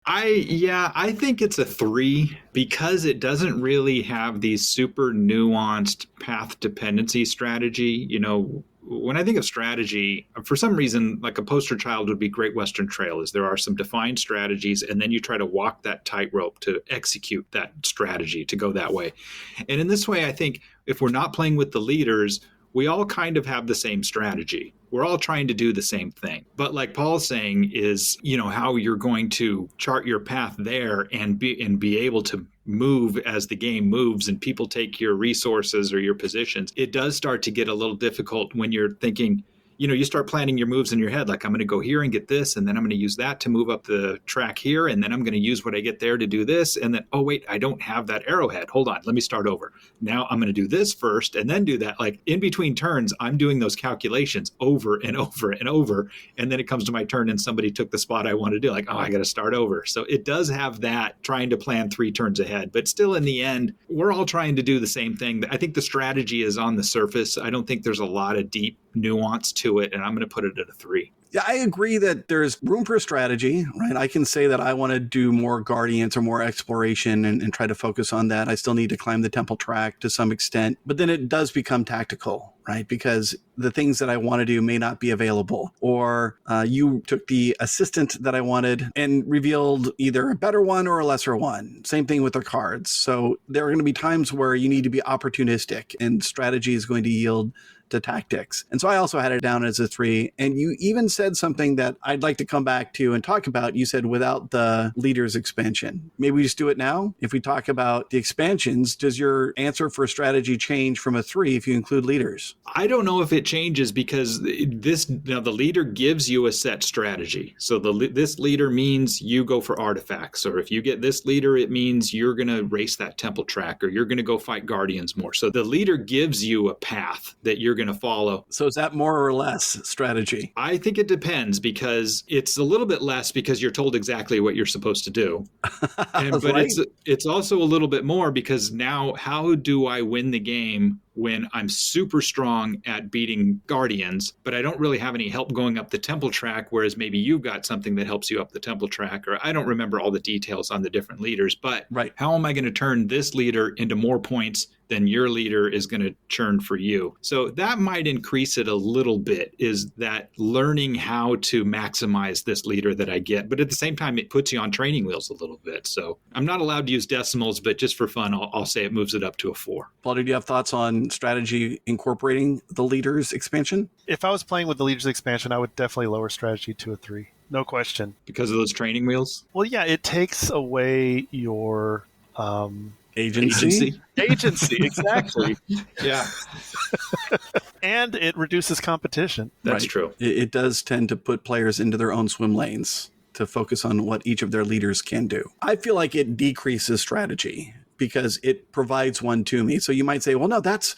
I think it's a 3 because it doesn't really have these super nuanced path dependency strategy. When I think of strategy, for some reason, like a poster child would be Great Western Trail, is there are some defined strategies, and then you try to walk that tightrope to execute that strategy to go that way. And in this way, I think if we're not playing with the leaders, we all kind of have the same strategy. We're all trying to do the same thing. But like Paul's saying is, how you're going to chart your path there and be able to move as the game moves and people take your resources or your positions. It does start to get a little difficult when you're thinking, you start planning your moves in your head. Like, I'm going to go here and get this, and then I'm going to use that to move up the track here, and then I'm going to use what I get there to do this, and then, oh, wait, I don't have that arrowhead. Hold on, let me start over. Now I'm going to do this first and then do that. Like, in between turns, I'm doing those calculations over and over and over, and then it comes to my turn and somebody took the spot I want to do. Like, oh, I got to start over. So it does have that, trying to plan 3 turns ahead. But still, in the end, we're all trying to do the same thing. I think the strategy is on the surface. I don't think there's a lot of deep nuance to it, and I'm going to put it at a 3. Yeah, I agree that there's room for strategy, right? I can say that I want to do more Guardians or more exploration and try to focus on that. I still need to climb the temple track to some extent, but then it does become tactical, right? Because the things that I want to do may not be available, or you took the assistant that I wanted and revealed either a better one or a lesser one. Same thing with the cards. So there are going to be times where you need to be opportunistic, and strategy is going to yield to tactics. And so I also had it down as a 3. And you even said something that I'd like to come back to and talk about. You said without the leaders expansion. Maybe we just do it now. If we talk about the expansions, does your answer for strategy change from a 3 if you include leaders? I don't know if it changes, because the leader gives you a set strategy. So this leader means you go for artifacts, or if you get this leader, it means you're going to race that temple track, or you're going to go fight guardians more. So the leader gives you a path that you're going to follow. So is that more or less strategy? I think it depends, because it's a little bit less because you're told exactly what you're supposed to do. But right. it's also a little bit more, because now how do I win the game when I'm super strong at beating guardians, but I don't really have any help going up the temple track, whereas maybe you've got something that helps you up the temple track, or I don't remember all the details on the different leaders, but right. How am I going to turn this leader into more points than your leader is going to churn for you? So that might increase it a little bit, is that learning how to maximize this leader that I get. But at the same time, it puts you on training wheels a little bit. So I'm not allowed to use decimals, but just for fun, I'll say it moves it up to a 4. Paul, do you have thoughts on strategy incorporating the leaders expansion? If I was playing with the leaders expansion, I would definitely lower strategy to a 3. No question. Because of those training wheels? Well, yeah, it takes away your Agency, exactly. Yeah. And it reduces competition. That's right. true. It does tend to put players into their own swim lanes to focus on what each of their leaders can do. I feel like it decreases strategy because it provides one to me. So you might say, well, no, that's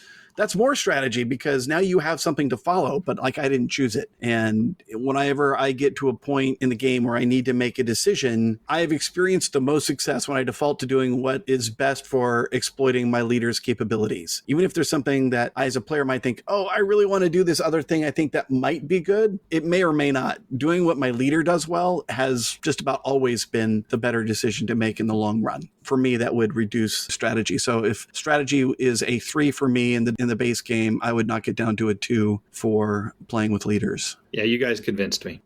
more strategy because now you have something to follow, but like I didn't choose it. And whenever I get to a point in the game where I need to make a decision, I have experienced the most success when I default to doing what is best for exploiting my leader's capabilities. Even if there's something that I as a player might think, oh, I really want to do this other thing, I think that might be good. It may or may not. Doing what my leader does well has just about always been the better decision to make in the long run. For me, that would reduce strategy. So if strategy is a 3 for me in the base game, I would knock it down to a 2 for playing with leaders. Yeah, you guys convinced me.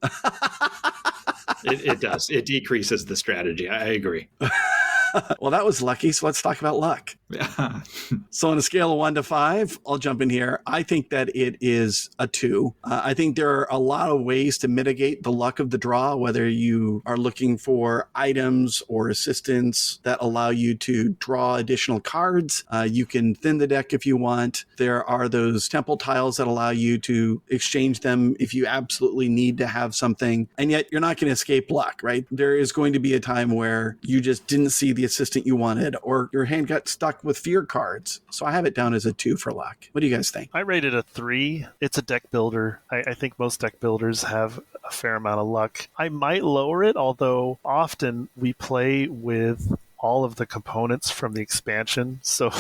It does. It decreases the strategy. I agree. Well, that was lucky. So let's talk about luck. So on a scale of 1 to 5, I'll jump in here. I think that it is a 2. I think there are a lot of ways to mitigate the luck of the draw, whether you are looking for items or assistants that allow you to draw additional cards. You can thin the deck if you want. There are those temple tiles that allow you to exchange them if you absolutely need to have something. And yet you're not going to escape luck, right? There is going to be a time where you just didn't see the assistant you wanted, or your hand got stuck with fear cards. So I have it down as a 2 for luck. What do you guys think? I rate it a 3. It's a deck builder. I think most deck builders have a fair amount of luck. I might lower it, although often we play with all of the components from the expansion. So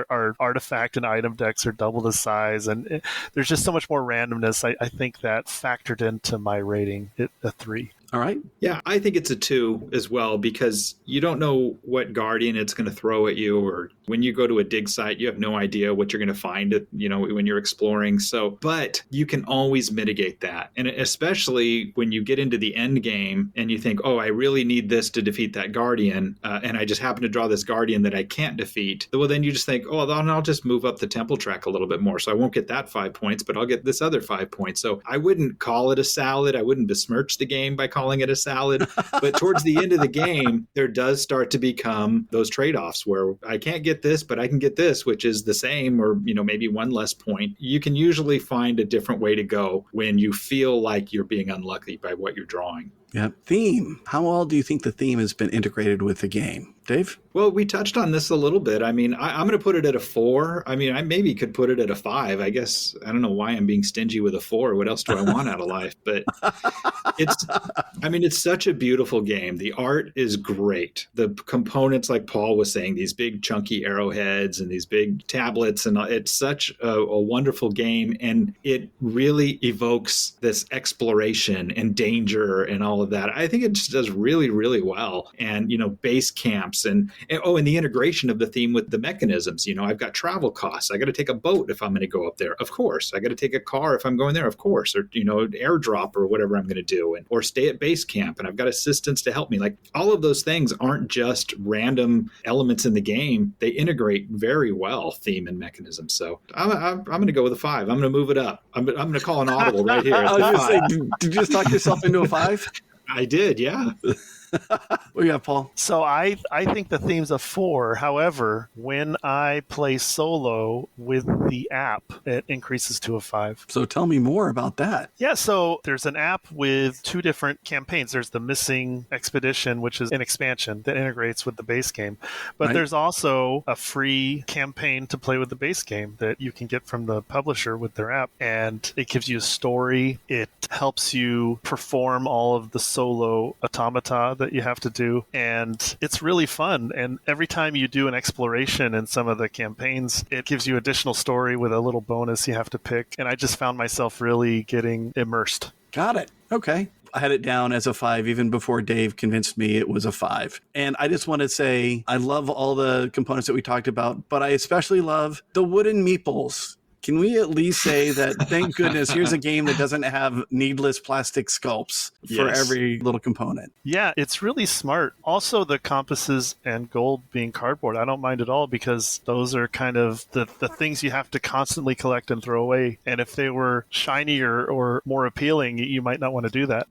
our artifact and item decks are double the size, and there's just so much more randomness. I think that factored into my rating, a 3. All right. Yeah, I think it's a 2 as well, because you don't know what guardian it's going to throw at you, or when you go to a dig site, you have no idea what you're going to find, when you're exploring. So, but you can always mitigate that. And especially when you get into the end game and you think, oh, I really need this to defeat that guardian, and I just happen to draw this guardian that I can't defeat. Well, then you just think, oh, then I'll just move up the temple track a little bit more. So I won't get that 5 points, but I'll get this other 5 points. So I wouldn't call it a salad. I wouldn't besmirch the game by calling it a salad. But towards the end of the game, there does start to become those trade-offs where I can't get this, but I can get this, which is the same or, maybe one less point. You can usually find a different way to go when you feel like you're being unlucky by what you're drawing. Yeah. Theme. How well do you think the theme has been integrated with the game? Dave? Well, we touched on this a little bit. I mean, I'm going to put it at a 4. I mean, I maybe could put it at a 5. I guess I don't know why I'm being stingy with a 4. What else do I want out of life? But it's such a beautiful game. The art is great. The components, like Paul was saying, these big chunky arrowheads and these big tablets, and it's such a wonderful game. And it really evokes this exploration and danger and all of that. I think it just does really, really well. And, base camps and the integration of the theme with the mechanisms. I've got travel costs. I got to take a boat if I'm going to go up there. Of course. I got to take a car if I'm going there. Of course. Or, airdrop or whatever I'm going to do. Or stay at base camp. And I've got assistants to help me. Like, all of those things aren't just random elements in the game. They integrate very well, theme and mechanism. So I'm going to go with a 5. I'm going to move it up. I'm going to call an audible right here. I was going to say, did you just talk yourself into a 5? I did, yeah. What do you got, Paul? So I think the theme's a 4. However, when I play solo with the app, it increases to a 5. So tell me more about that. Yeah, so there's an app with 2 different campaigns. There's the Missing Expedition, which is an expansion that integrates with the base game. But There's also a free campaign to play with the base game that you can get from the publisher with their app. And it gives you a story. It helps you perform all of the solo automata that you have to do, and it's really fun. And every time you do an exploration in some of the campaigns, it gives you additional story with a little bonus you have to pick, and I just found myself really getting immersed. Got it. Okay. I had it down as a 5 even before Dave convinced me it was a 5. And I just want to say I love all the components that we talked about, but I especially love the wooden meeples. Can we at least say that, thank goodness, here's a game that doesn't have needless plastic sculpts for every little component? Yeah, it's really smart. Also, the compasses and gold being cardboard, I don't mind at all, because those are kind of the things you have to constantly collect and throw away. And if they were shinier or more appealing, you might not want to do that.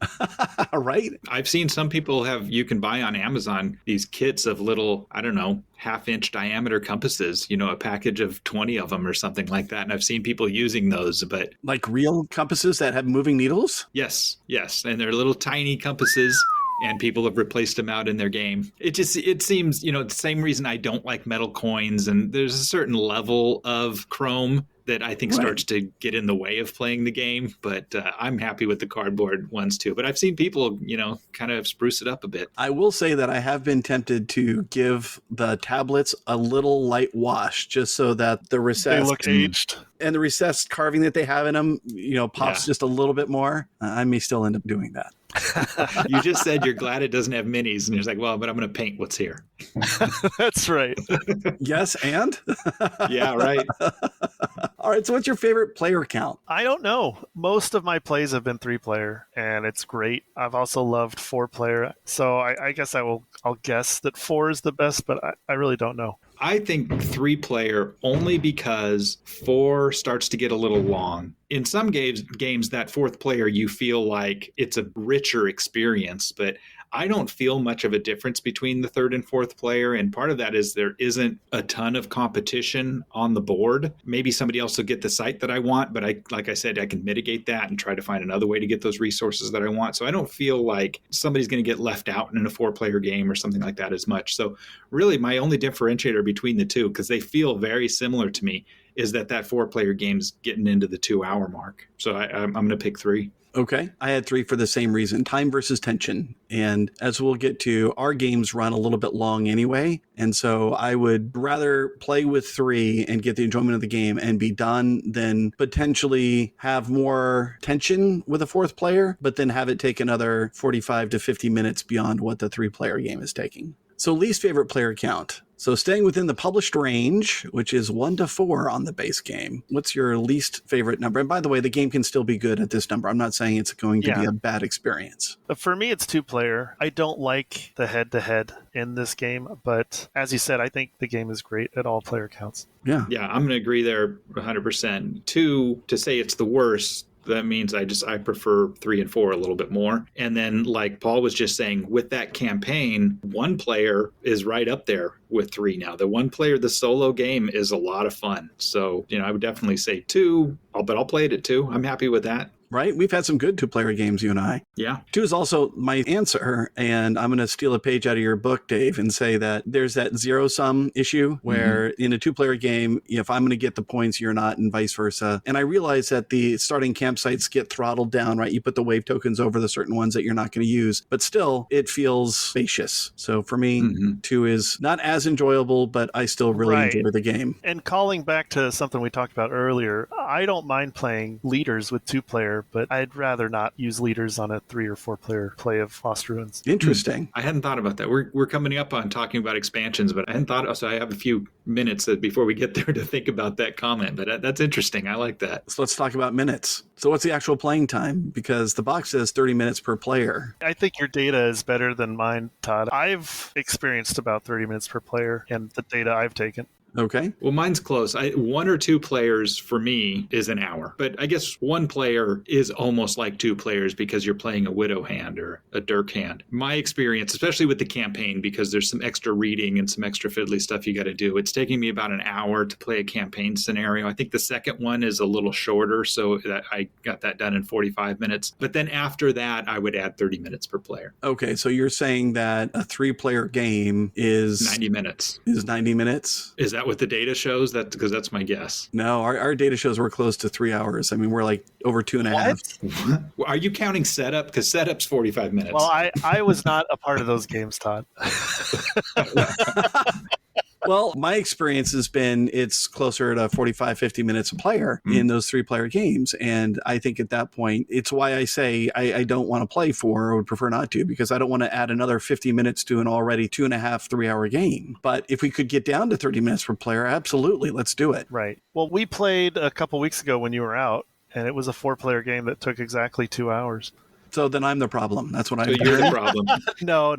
Right? I've seen some people you can buy on Amazon these kits of little, I don't know, half-inch diameter compasses, a package of 20 of them or something like that. And I've seen people using those, but... Like real compasses that have moving needles? Yes. And they're little tiny compasses, and people have replaced them out in their game. It seems, the same reason I don't like metal coins, and there's a certain level of chrome that I think starts to get in the way of playing the game. But I'm happy with the cardboard ones too. But I've seen people, kind of spruce it up a bit. I will say that I have been tempted to give the tablets a little light wash just so that the recessed... They look aged. And the recessed carving that they have in them, pops just a little bit more. I may still end up doing that. You just said you're glad it doesn't have minis, and you're like, well, but I'm going to paint what's here. That's right. Yes, and? Yeah, right. All right, so what's your favorite player count? I don't know. Most of my plays have been 3-player, and it's great. I've also loved 4-player, so I guess I'll guess that 4 is the best, but I really don't know. I think 3-player only because 4 starts to get a little long. In some games, that 4th player, you feel like it's a richer experience, but I don't feel much of a difference between the 3rd and 4th player. And part of that is there isn't a ton of competition on the board. Maybe somebody else will get the site that I want, but like I said, I can mitigate that and try to find another way to get those resources that I want. So I don't feel like somebody's going to get left out in a 4-player game or something like that as much. So really my only differentiator between the two, because they feel very similar to me, is that 4-player game's getting into the 2-hour mark. So I'm going to pick 3. Okay. I had 3 for the same reason, time versus tension. And as we'll get to, our games run a little bit long anyway. And so I would rather play with 3 and get the enjoyment of the game and be done than potentially have more tension with a 4th player, but then have it take another 45 to 50 minutes beyond what the 3-player game is taking. So least favorite player count. So staying within the published range, which is 1 to 4 on the base game, what's your least favorite number? And by the way, the game can still be good at this number. I'm not saying it's going to be a bad experience. For me, it's 2-player. I don't like the head-to-head in this game, but as you said, I think the game is great at all player counts. Yeah. Yeah, I'm going to agree there 100%. 2, to say it's the worst, that means I prefer 3 and 4 a little bit more. And then, like Paul was just saying, with that campaign, one player is right up there with 3 now. The one player, the solo game is a lot of fun. So, I would definitely say 2, but I'll play it at 2. I'm happy with that. Right? We've had some good 2-player games, you and I. Yeah. 2 is also my answer, and I'm going to steal a page out of your book, Dave, and say that there's that zero-sum issue where in a 2-player game, if I'm going to get the points, you're not, and vice versa. And I realize that the starting campsites get throttled down, right? You put the wave tokens over the certain ones that you're not going to use, but still, it feels spacious. So for me, 2 is not as enjoyable, but I still really enjoy the game. And calling back to something we talked about earlier, I don't mind playing leaders with 2-player, but I'd rather not use leaders on a 3 or 4-player play of Lost Ruins. Interesting. I hadn't thought about that. We're coming up on talking about expansions, but I hadn't thought. So I have a few minutes before we get there to think about that comment. But that's interesting. I like that. So let's talk about minutes. So what's the actual playing time? Because the box says 30 minutes per player. I think your data is better than mine, Todd. I've experienced about 30 minutes per player and the data I've taken. Okay. Well, mine's close. 1 or 2 players for me is an hour. But I guess 1 player is almost like 2 players because you're playing a widow hand or a dirk hand. My experience, especially with the campaign, because there's some extra reading and some extra fiddly stuff you got to do, it's taking me about an hour to play a campaign scenario. I think the second one is a little shorter, so that I got that done in 45 minutes. But then after that, I would add 30 minutes per player. Okay, so you're saying that a 3-player game is 90 minutes. Is 90 minutes? Is that what the data shows? That because that's my guess. No, our data shows we're close to 3 hours. I mean, we're like over 2.5. Are you counting setup? Because setup's 45 minutes. Well, I was not a part of those games, Todd. Well, my experience has been it's closer to 45, 50 minutes a player in those 3-player games. And I think at that point, it's why I say I don't want to play 4 or would prefer not to, because I don't want to add another 50 minutes to an already 2.5, 3-hour game. But if we could get down to 30 minutes per player, absolutely, let's do it. Right. Well, we played a couple weeks ago when you were out, and it was a 4-player game that took exactly 2 hours. So then I'm the problem. That's what I'm So you're the problem. No,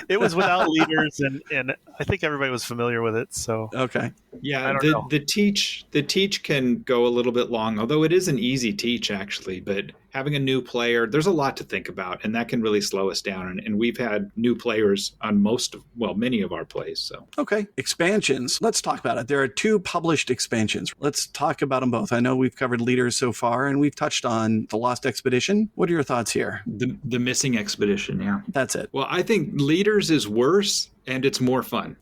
it was without leaders, and I think everybody was familiar with it. So okay, yeah, I don't know. The teach can go a little bit long, although it is an easy teach actually. But having a new player, there's a lot to think about, and that can really slow us down. And we've had new players on many of our plays. So okay, expansions. Let's talk about it. There are 2 published expansions. Let's talk about them both. I know we've covered leaders so far, and we've touched on the Lost Expedition. What are your thoughts here? The missing expedition, yeah. That's it. Well, I think leaders is worse and it's more fun.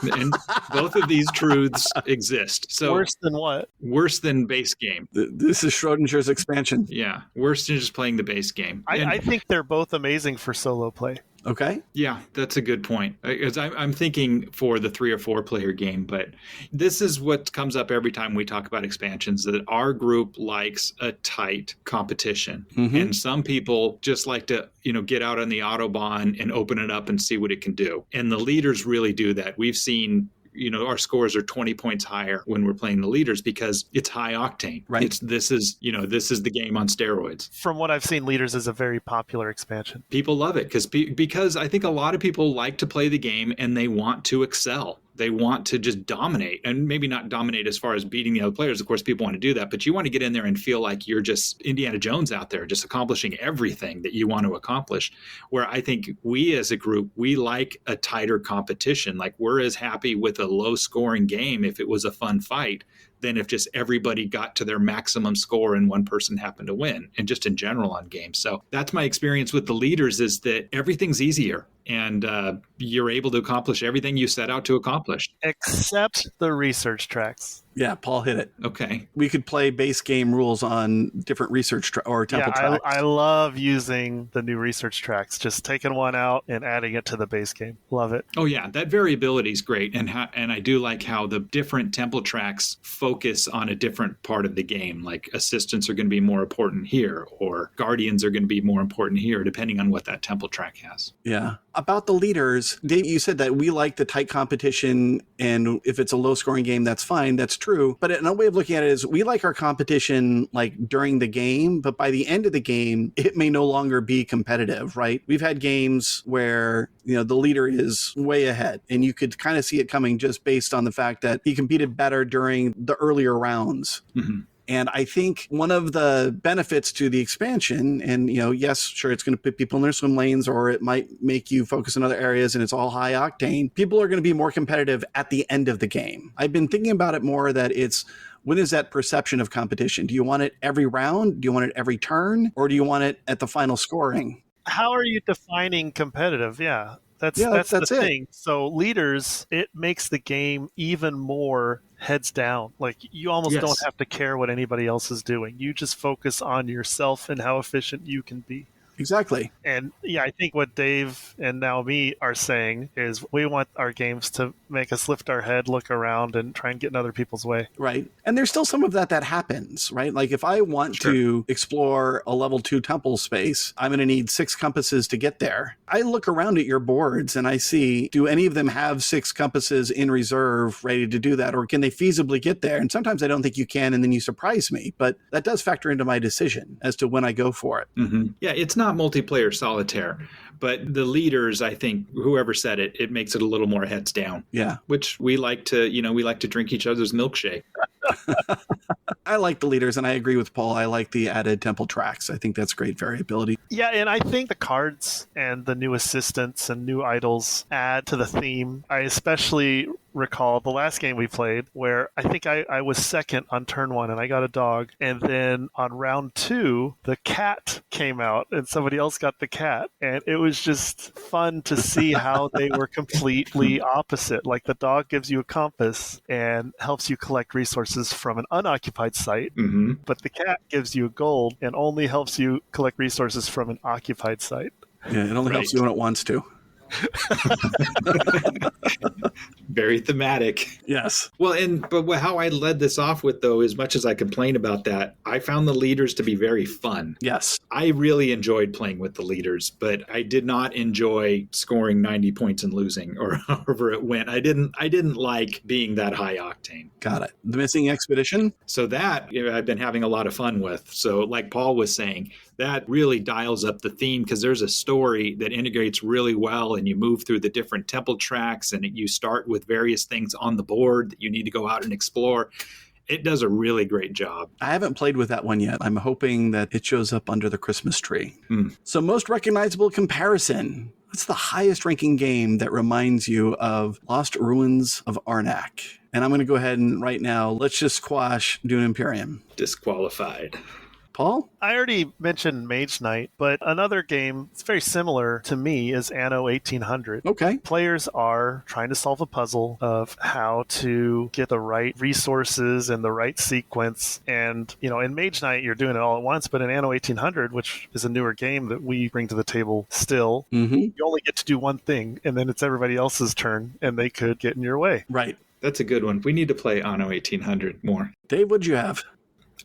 And both of these truths exist. So worse than what? Worse than base game. This is Schrodinger's expansion. Yeah, worse than just playing the base game. I think they're both amazing for solo play. Okay. Yeah, that's a good point. I'm thinking for the 3 or 4 player game, but this is what comes up every time we talk about expansions, that our group likes a tight competition. And some people just like to, get out on the Autobahn and open it up and see what it can do. And the leaders really do that. We've seen our scores are 20 points higher when we're playing the leaders because it's high octane. Right. This is the game on steroids. From what I've seen, leaders is a very popular expansion. People love it because I think a lot of people like to play the game and they want to excel. They want to just dominate, and maybe not dominate as far as beating the other players. Of course, people want to do that, but you want to get in there and feel like you're just Indiana Jones out there, just accomplishing everything that you want to accomplish. Where I think we as a group, we like a tighter competition. Like we're as happy with a low scoring game if it was a fun fight than if just everybody got to their maximum score and one person happened to win, and just in general on games. So that's my experience with the leaders, is that everything's easier and you're able to accomplish everything you set out to accomplish. Except the research tracks. Yeah, Paul hit it. Okay. We could play base game rules on different research or temple tracks. I love using the new research tracks, just taking one out and adding it to the base game. Love it. Oh yeah, that variability is great, and I do like how the different temple tracks focus on a different part of the game. Like assistants are going to be more important here, or guardians are going to be more important here, depending on what that temple track has. Yeah. About the leaders, Dave, you said that we like the tight competition, and if it's a low-scoring game, that's fine. That's true. But another way of looking at it is we like our competition like during the game, but by the end of the game, it may no longer be competitive, right? We've had games where, the leader is way ahead, and you could kind of see it coming just based on the fact that he competed better during the earlier rounds. Mm-hmm. And I think one of the benefits to the expansion, and yes, sure, it's going to put people in their swim lanes, or it might make you focus in other areas and it's all high octane. People are going to be more competitive at the end of the game. I've been thinking about it more that when is that perception of competition? Do you want it every round? Do you want it every turn? Or do you want it at the final scoring? How are you defining competitive? Yeah. That's the thing. So leaders, it makes the game even more heads down. Like you almost don't have to care what anybody else is doing. You just focus on yourself and how efficient you can be. Exactly. And yeah, I think what Dave and now me are saying is we want our games to make us lift our head, look around, and try and get in other people's way. Right. And there's still some of that happens, right? Like if I want to explore a level 2 temple space, I'm going to need 6 compasses to get there. I look around at your boards and I see, do any of them have 6 compasses in reserve ready to do that? Or can they feasibly get there? And sometimes I don't think you can, and then you surprise me. But that does factor into my decision as to when I go for it. Mm-hmm. Yeah, it's not multiplayer solitaire, but the leaders, I think whoever said it, it makes it a little more heads down. Yeah. Which we like to drink each other's milkshake. I like the leaders, and I agree with Paul. I like the added temple tracks. I think that's great variability. Yeah, and I think the cards and the new assistants and new idols add to the theme. I especially recall the last game we played where I think I was second on turn 1 and I got a dog. And then on round 2, the cat came out and somebody else got the cat. And it was just fun to see how they were completely opposite. Like the dog gives you a compass and helps you collect resources from an unoccupied site, but the cat gives you gold and only helps you collect resources from an occupied site. Yeah, it only helps you when it wants to. Very thematic. Yes. Well, but how I led this off with, though, as much as I complain about that, I found the leaders to be very fun. Yes. I really enjoyed playing with the leaders, but I did not enjoy scoring 90 points and losing, or however it went. I didn't like being that high octane. Got it. The missing expedition? So that I've been having a lot of fun with. So like Paul was saying, that really dials up the theme because there's a story that integrates really well, and you move through the different temple tracks and you start with various things on the board that you need to go out and explore. It does a really great job. I haven't played with that one yet. I'm hoping that it shows up under the Christmas tree. So most recognizable comparison. What's the highest ranking game that reminds you of Lost Ruins of Arnak? And I'm going to go ahead and right now, let's just squash Dune Imperium. Disqualified. Paul? I already mentioned Mage Knight, but another game that's very similar to me is Anno 1800. Okay. Players are trying to solve a puzzle of how to get the right resources and the right sequence. And, in Mage Knight, you're doing it all at once, but in Anno 1800, which is a newer game that we bring to the table still, you only get to do one thing, and then it's everybody else's turn, and they could get in your way. Right. That's a good one. We need to play Anno 1800 more. Dave, what'd you have?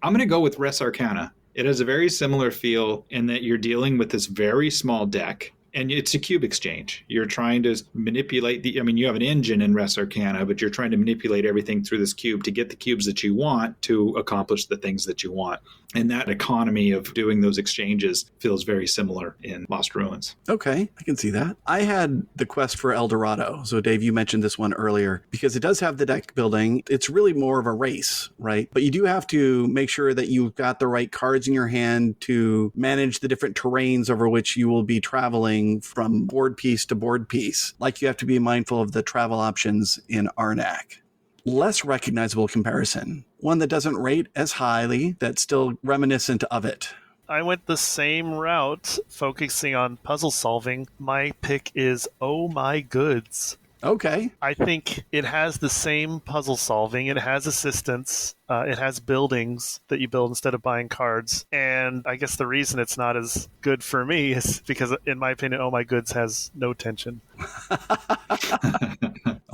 I'm going to go with Res Arcana. It has a very similar feel in that you're dealing with this very small deck, and it's a cube exchange. You're trying to manipulate you have an engine in Res Arcana, but you're trying to manipulate everything through this cube to get the cubes that you want to accomplish the things that you want. And that economy of doing those exchanges feels very similar in Lost Ruins. Okay, I can see that. I had the quest for El Dorado. So Dave, you mentioned this one earlier because it does have the deck building. It's really more of a race, right? But you do have to make sure that you've got the right cards in your hand to manage the different terrains over which you will be traveling from board piece to board piece. Like you have to be mindful of the travel options in Arnak. Less recognizable comparison. One that doesn't rate as highly, that's still reminiscent of it. I went the same route, focusing on puzzle solving. My pick is Oh My Goods. Okay. I think it has the same puzzle solving. It has assistance. It has buildings that you build instead of buying cards. And I guess the reason it's not as good for me is because, in my opinion, Oh My Goods has no tension.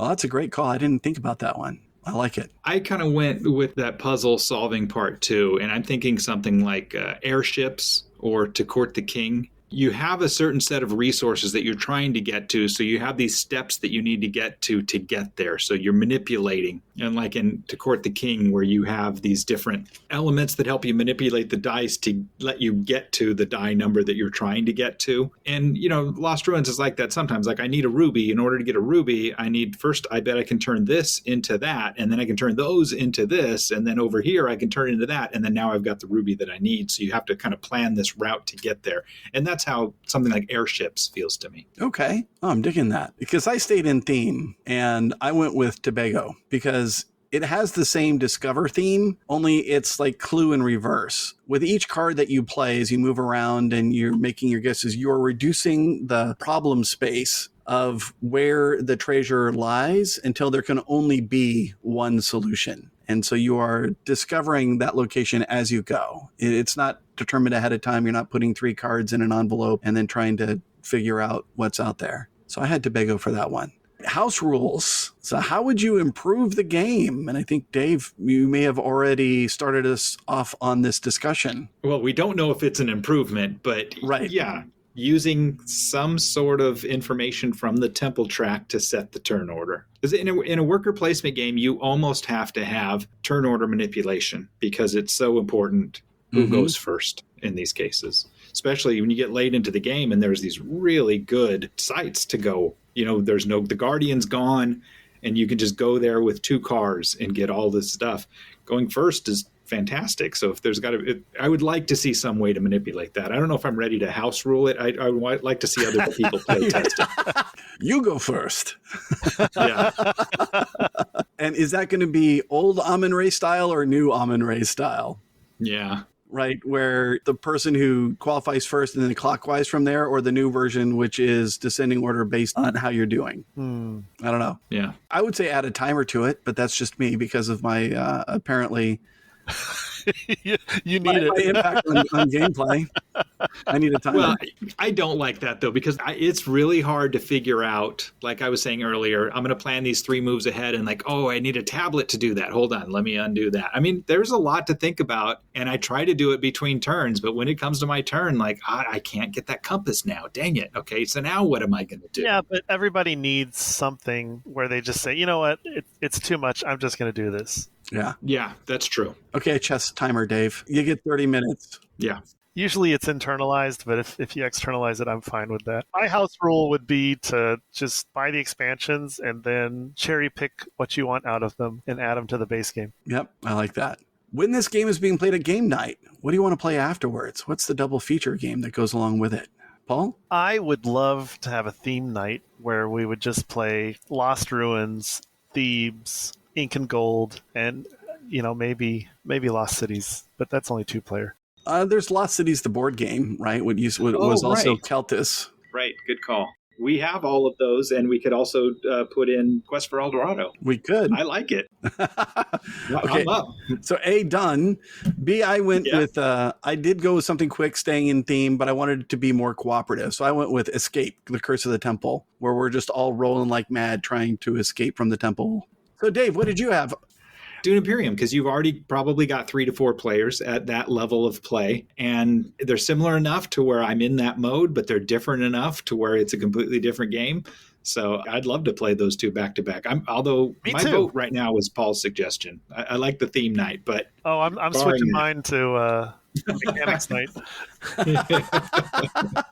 Oh, that's a great call. I didn't think about that one. I like it. I kind of went with that puzzle solving part too. And I'm thinking something like airships or To Court the King. You have a certain set of resources that you're trying to get to. So you have these steps that you need to get to get there. So you're manipulating And like in To Court the King, where you have these different elements that help you manipulate the dice to let you get to the die number that you're trying to get to. And, Lost Ruins is like that sometimes. Like, I need a ruby. In order to get a ruby, I bet I can turn this into that, and then I can turn those into this, and then over here I can turn into that, and then now I've got the ruby that I need. So you have to kind of plan this route to get there. And that's how something like Airships feels to me. Okay. Oh, I'm digging that because I stayed in theme and I went with Tobago because it has the same Discover theme, only it's like Clue in reverse. With each card that you play as you move around and you're making your guesses, you're reducing the problem space of where the treasure lies until there can only be one solution. And so you are discovering that location as you go. It's not determined ahead of time. You're not putting 3 cards in an envelope and then trying to figure out what's out there. So I had Tobago for that one. House rules. So how would you improve the game? And I think, Dave, you may have already started us off on this discussion. Well, we don't know if it's an improvement, but right. Yeah, using some sort of information from the temple track to set the turn order. Because in a worker placement game, you almost have to have turn order manipulation because it's so important who goes first in these cases, especially when you get late into the game and there's these really good sites to go. The Guardian's gone and you can just go there with 2 cars and get all this stuff. Going first is fantastic. So if there's I would like to see some way to manipulate that. I don't know if I'm ready to house rule it. I would like to see other people play test it. You go first. Yeah. And is that going to be old Amun-Re style or new Amun-Re style? Yeah. Right, where the person who qualifies first and then clockwise from there, or the new version, which is descending order based on how you're doing. I don't know. Yeah. I would say add a timer to it, but that's just me because of my apparently you need my it. impact on gameplay. I need a timer. Well, I don't like that, though, because it's really hard to figure out. Like I was saying earlier, I'm going to plan these 3 moves ahead and like, oh, I need a tablet to do that. Hold on, let me undo that. I mean, there's a lot to think about, and I try to do it between turns, but when it comes to my turn, like, I can't get that compass now. Dang it. Okay, so now what am I going to do? Yeah, but everybody needs something where they just say, you know what, it's too much. I'm just going to do this. Yeah, that's true. Okay, chess timer, Dave. You get 30 minutes. Yeah. Usually it's internalized, but if you externalize it, I'm fine with that. My house rule would be to just buy the expansions and then cherry pick what you want out of them and add them to the base game. Yep, I like that. When this game is being played at game night, what do you want to play afterwards? What's the double feature game that goes along with it? Paul? I would love to have a theme night where we would just play Lost Ruins, Thebes, Ink and Gold, and maybe Lost Cities, but that's only 2-player. There's Lost Cities, the board game, right? What was also Keltis. Right, good call. We have all of those, and we could also put in Quest for El Dorado. We could. I like it. Okay. I'm up. So A, done. B, I went with, I did go with something quick, staying in theme, but I wanted it to be more cooperative. So I went with Escape, the Curse of the Temple, where we're just all rolling like mad trying to escape from the temple. So Dave, what did you have? Dune Imperium, because you've already probably got 3 to 4 players at that level of play, and they're similar enough to where I'm in that mode, but they're different enough to where it's a completely different game. So I'd love to play those 2 back to back. Although my vote right now is Paul's suggestion. I like the theme night, but I'm switching mine to mechanics night.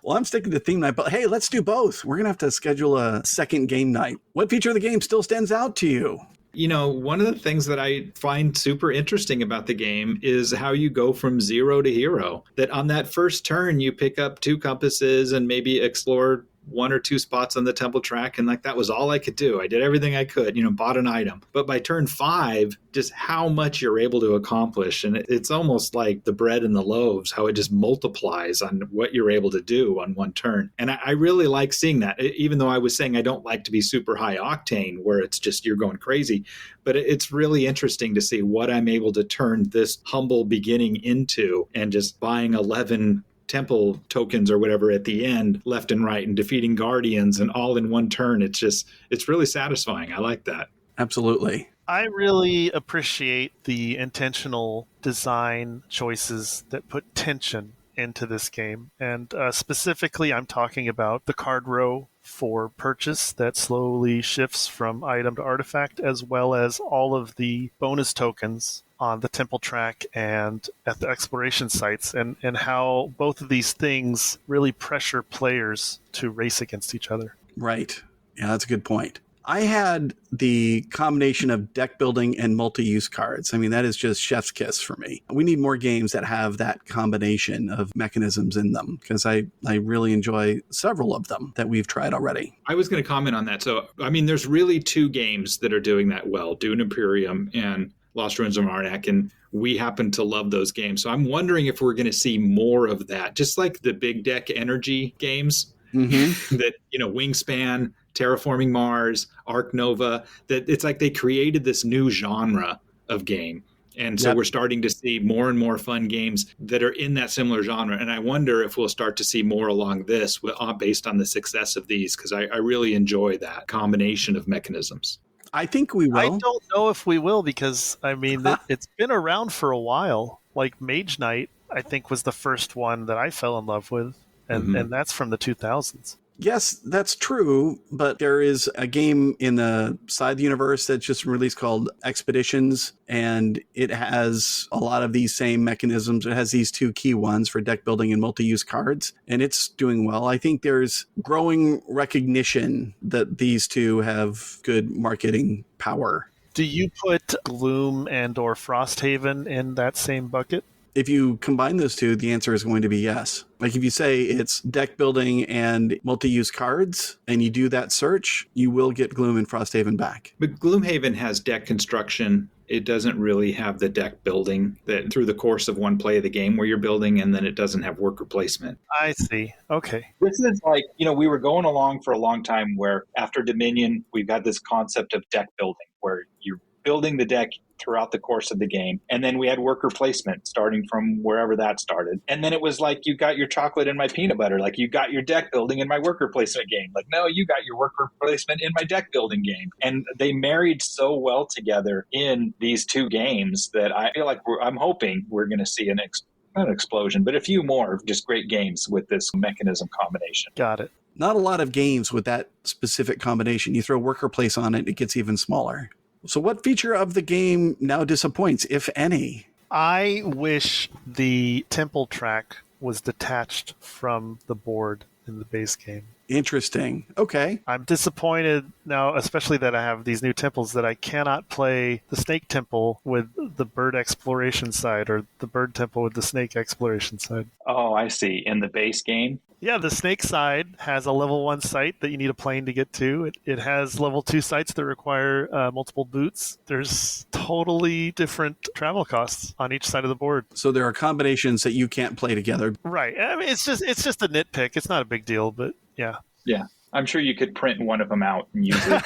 Well, I'm sticking to theme night, but hey, let's do both. We're gonna have to schedule a second game night. What feature of the game still stands out to you? One of the things that I find super interesting about the game is how you go from 0 to hero. That on that first turn, you pick up 2 compasses and maybe explore 1 or 2 spots on the temple track. And like, that was all I could do. I did everything I could, bought an item. But by turn 5, just how much you're able to accomplish. And it's almost like the bread and the loaves, how it just multiplies on what you're able to do on one turn. And I really like seeing that, even though I was saying I don't like to be super high octane where it's just you're going crazy. But it's really interesting to see what I'm able to turn this humble beginning into, and just buying 11 temple tokens or whatever at the end, left and right, and defeating guardians, and all in one turn. It's really satisfying. I like that. Absolutely. I really appreciate the intentional design choices that put tension into this game. And specifically, I'm talking about the card row for purchase that slowly shifts from item to artifact, as well as all of the bonus tokens on the temple track and at the exploration sites, and how both of these things really pressure players to race against each other. Right. Yeah, that's a good point. I had the combination of deck building and multi-use cards. I mean, that is just chef's kiss for me. We need more games that have that combination of mechanisms in them, because I really enjoy several of them that we've tried already. I was going to comment on that. So, I mean, there's really two games that are doing that well, Dune Imperium and Lost Ruins of Arnak, and we happen to love those games. So I'm wondering if we're going to see more of that, just like the big deck energy games that, Wingspan, Terraforming Mars, Arc Nova, that it's like they created this new genre of game. And so we're starting to see more and more fun games that are in that similar genre. And I wonder if we'll start to see more along this based on the success of these, because I really enjoy that combination of mechanisms. I think we will. I don't know if we will, because, I mean, it's been around for a while. Like Mage Knight, I think, was the first one that I fell in love with, and that's from the 2000s. Yes, that's true, but there is a game in the side of the universe that's just released called Expeditions, and it has a lot of these same mechanisms. It has these two key ones for deck building and multi-use cards, and it's doing well. I think there's growing recognition that these two have good marketing power. Do you put Gloom and or Frosthaven in that same bucket? If you combine those two, the answer is going to be yes. Like if you say it's deck building and multi-use cards, and you do that search, you will get Gloom and Frosthaven back. But Gloomhaven has deck construction. It doesn't really have the deck building that through the course of one play of the game where you're building, and then it doesn't have worker placement. I see. Okay. This is like, we were going along for a long time where after Dominion, we've got this concept of deck building where you're building the deck throughout the course of the game. And then we had worker placement starting from wherever that started. And then it was like, you got your chocolate and my peanut butter. Like, you got your deck building in my worker placement game. Like, no, you got your worker placement in my deck building game. And they married so well together in these two games that I feel like I'm hoping we're going to see not an explosion, but a few more of just great games with this mechanism combination. Got it. Not a lot of games with that specific combination. You throw worker place on it, it gets even smaller. So what feature of the game now disappoints, if any? I wish the temple track was detached from the board in the base game. Interesting. Okay. I'm disappointed now, especially that I have these new temples, that I cannot play the snake temple with the bird exploration side, or the bird temple with the snake exploration side. Oh, I see. In the base game? Yeah, the snake side has a level 1 site that you need a plane to get to. It has level 2 sites that require multiple boots. There's totally different travel costs on each side of the board. So there are combinations that you can't play together. Right. I mean, it's just a nitpick. It's not a big deal, but yeah. Yeah. I'm sure you could print one of them out and use it.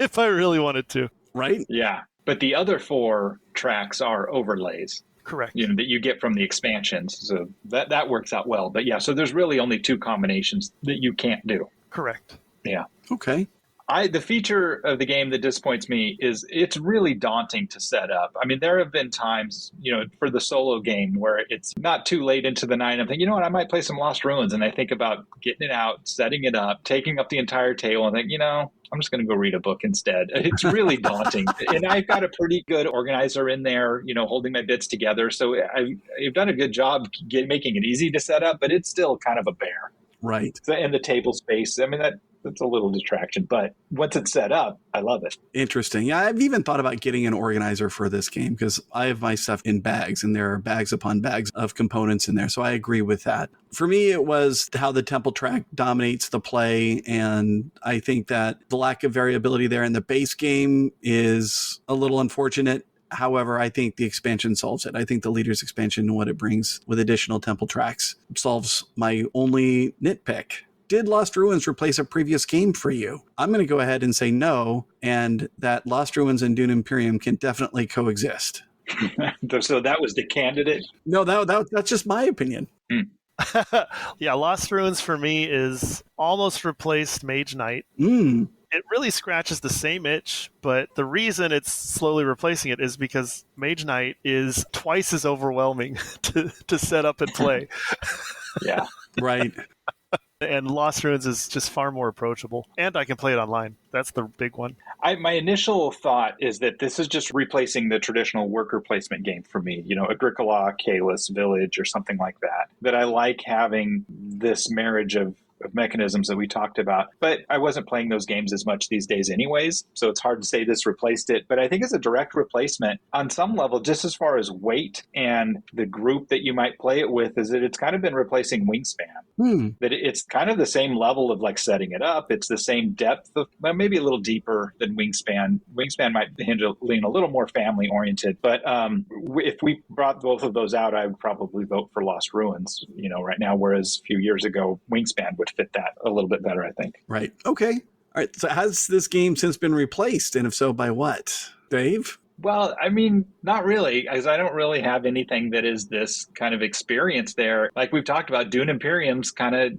If I really wanted to. Right? Yeah. But the other 4 tracks are overlays. Correct. That you get from the expansions. So that works out well. But yeah, so there's really only 2 combinations that you can't do. Correct. Yeah. Okay. The feature of the game that disappoints me is it's really daunting to set up. I mean, there have been times, for the solo game where it's not too late into the night. I'm thinking, you know what, I might play some Lost Ruins. And I think about getting it out, setting it up, taking up the entire table, and think, I'm just going to go read a book instead. It's really daunting. And I've got a pretty good organizer in there, holding my bits together. So I've done a good job making it easy to set up, but it's still kind of a bear. Right. And the table space, I mean, that's a little distraction, but once it's set up, I love it. Interesting. Yeah, I've even thought about getting an organizer for this game because I have my stuff in bags, and there are bags upon bags of components in there. So I agree with that. For me, it was how the temple track dominates the play, and I think that the lack of variability there in the base game is a little unfortunate. However, I think the expansion solves it. I think the Leaders expansion and what it brings with additional temple tracks solves my only nitpick. Did Lost Ruins replace a previous game for you? I'm going to go ahead and say no, and that Lost Ruins and Dune Imperium can definitely coexist. So that was the candidate? No, that's just my opinion. Yeah, Lost Ruins for me is almost replaced Mage Knight. it really scratches the same itch, but the reason it's slowly replacing it is because Mage Knight is twice as overwhelming to set up and play. Yeah. Right. And Lost Ruins is just far more approachable. And I can play it online. That's the big one. My initial thought is that this is just replacing the traditional worker placement game for me, Agricola, Kalis, Village, or something like that. That I like having this marriage of mechanisms that we talked about. But I wasn't playing those games as much these days anyways, so it's hard to say this replaced it. But I think it's a direct replacement on some level, just as far as weight and the group that you might play it with, is that it's kind of been replacing Wingspan. That it's kind of the same level of like setting it up. It's the same depth of, well, maybe a little deeper than Wingspan. Wingspan might lean a little more family oriented. But if we brought both of those out, I would probably vote for Lost Ruins, right now, whereas a few years ago, Wingspan would fit that a little bit better, I think. Right. Okay. All right. So has this game since been replaced? And if so, by what? Dave? Well, I mean, not really, because I don't really have anything that is this kind of experience there. Like we've talked about, Dune Imperium's kind of,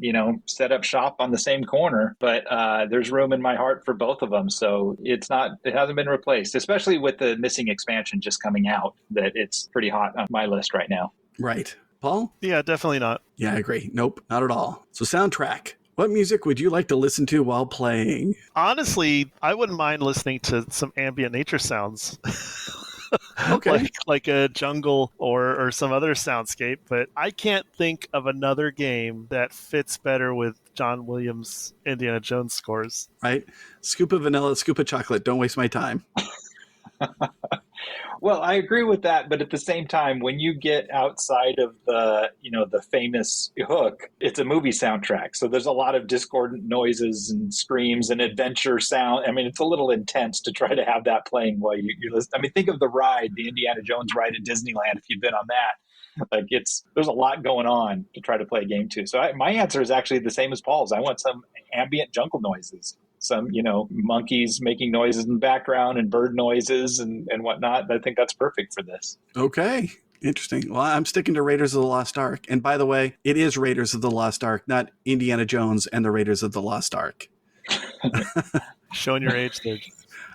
set up shop on the same corner, but there's room in my heart for both of them. So it hasn't been replaced, especially with the missing expansion just coming out, that it's pretty hot on my list right now. Right. Paul? Yeah, definitely not. Yeah, I agree. Nope, not at all. So soundtrack. What music would you like to listen to while playing? Honestly, I wouldn't mind listening to some ambient nature sounds. Okay. like a jungle or some other soundscape, but I can't think of another game that fits better with John Williams' Indiana Jones scores. Right? Scoop of vanilla, scoop of chocolate. Don't waste my time. Well, I agree with that, but at the same time, when you get outside of the famous hook, it's a movie soundtrack. So there's a lot of discordant noises and screams and adventure sound. I mean, it's a little intense to try to have that playing while you listen. I mean, think of the ride, the Indiana Jones ride at Disneyland, if you've been on that. Like there's a lot going on to try to play a game to. So my answer is actually the same as Paul's. I want some ambient jungle noises. Some, monkeys making noises in the background and bird noises and whatnot. I think that's perfect for this. Okay. Interesting. Well, I'm sticking to Raiders of the Lost Ark. And by the way, it is Raiders of the Lost Ark, not Indiana Jones and the Raiders of the Lost Ark. Showing your age there.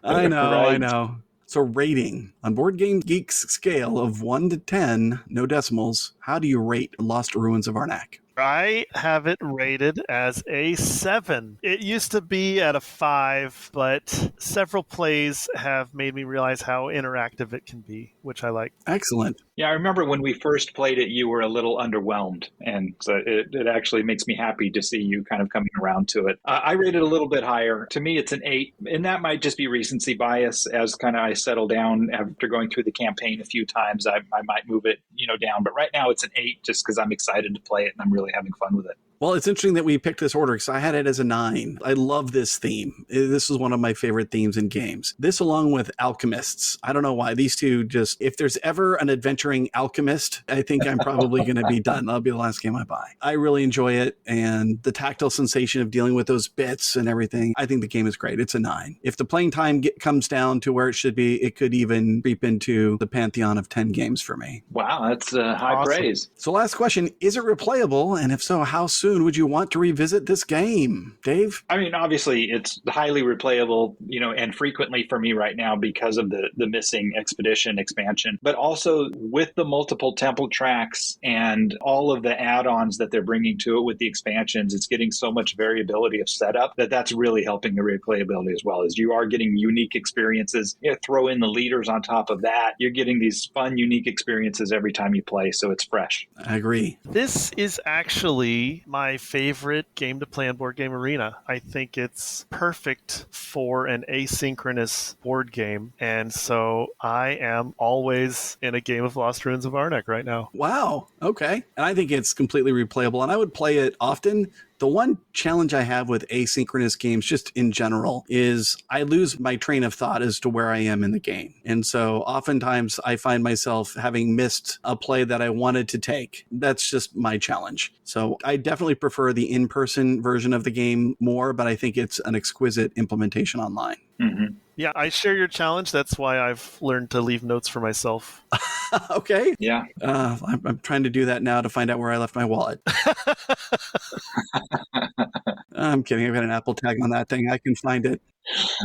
I know, Right. I know. So rating. On Board Game Geek's scale of 1 to 10, no decimals, how do you rate Lost Ruins of Arnak? I have it rated as a 7. It used to be at a 5, but several plays have made me realize how interactive it can be, which I like. Excellent. Yeah, I remember when we first played it, you were a little underwhelmed. And so it actually makes me happy to see you kind of coming around to it. I rate it a little bit higher. To me, it's an 8. And that might just be recency bias. As kind of I settle down after going through the campaign a few times, I might move it down. But right now it's an 8 just because I'm excited to play it and I'm really having fun with it. Well, it's interesting that we picked this order because I had it as a 9. I love this theme. This is one of my favorite themes in games. This along with Alchemists. I don't know why. These two just, if there's ever an adventuring alchemist, I think I'm probably going to be done. That'll be the last game I buy. I really enjoy it. And the tactile sensation of dealing with those bits and everything, I think the game is great. It's a 9. If the playing time comes down to where it should be, it could even creep into the pantheon of 10 games for me. Wow, that's high Awesome. praise. So last question, is it replayable? And if so, how soon would you want to revisit this game? Dave? I mean, obviously, it's highly replayable, and frequently for me right now because of the missing Expedition expansion, but also with the multiple temple tracks and all of the add-ons that they're bringing to it with the expansions, it's getting so much variability of setup that's really helping the replayability as well. As you are getting unique experiences, throw in the leaders on top of that, you're getting these fun, unique experiences every time you play, so it's fresh. I agree. This is actually my favorite game to play on Board Game Arena. I think it's perfect for an asynchronous board game. And so I am always in a game of Lost Ruins of Arnak right now. Wow. Okay. And I think it's completely replayable and I would play it often. The one challenge I have with asynchronous games, just in general, is I lose my train of thought as to where I am in the game. And so oftentimes I find myself having missed a play that I wanted to take. That's just my challenge. So I definitely prefer the in-person version of the game more, but I think it's an exquisite implementation online. Mm-hmm. Yeah, I share your challenge. That's why I've learned to leave notes for myself. Okay. Yeah. I'm trying to do that now to find out where I left my wallet. I'm kidding. I've got an Apple tag on that thing. I can find it.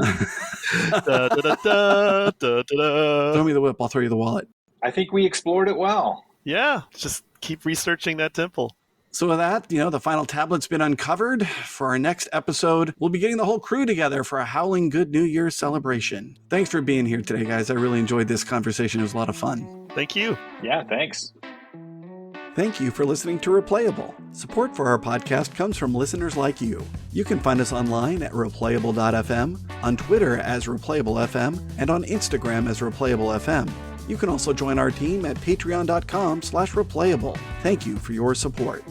Da, da, da, da, da, da, Throw da. me the whip. I'll throw you the wallet. I think we explored it well. Yeah, just keep researching that temple. So with that, the final tablet's been uncovered. For our next episode, we'll be getting the whole crew together for a Howling Good New Year celebration. Thanks for being here today, guys. I really enjoyed this conversation. It was a lot of fun. Thank you. Yeah, thanks. Thank you for listening to Replayable. Support for our podcast comes from listeners like you. You can find us online at replayable.fm, on Twitter as ReplayableFM, and on Instagram as ReplayableFM. You can also join our team at patreon.com/replayable. Thank you for your support.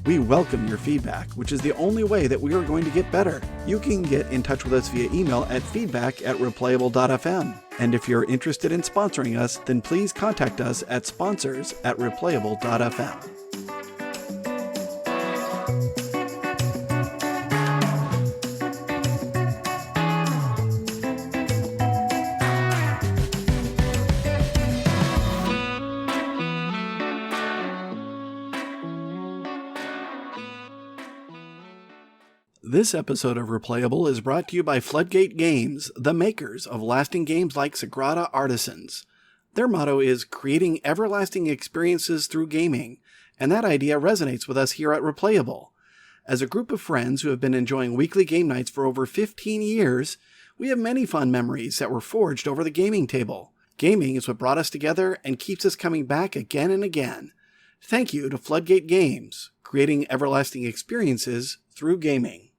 We welcome your feedback, which is the only way that we are going to get better. You can get in touch with us via email at feedback@replayable.fm. And if you're interested in sponsoring us, then please contact us at sponsors@replayable.fm. This episode of Replayable is brought to you by Floodgate Games, the makers of lasting games like Sagrada Artisans. Their motto is creating everlasting experiences through gaming, and that idea resonates with us here at Replayable. As a group of friends who have been enjoying weekly game nights for over 15 years, we have many fun memories that were forged over the gaming table. Gaming is what brought us together and keeps us coming back again and again. Thank you to Floodgate Games, creating everlasting experiences through gaming.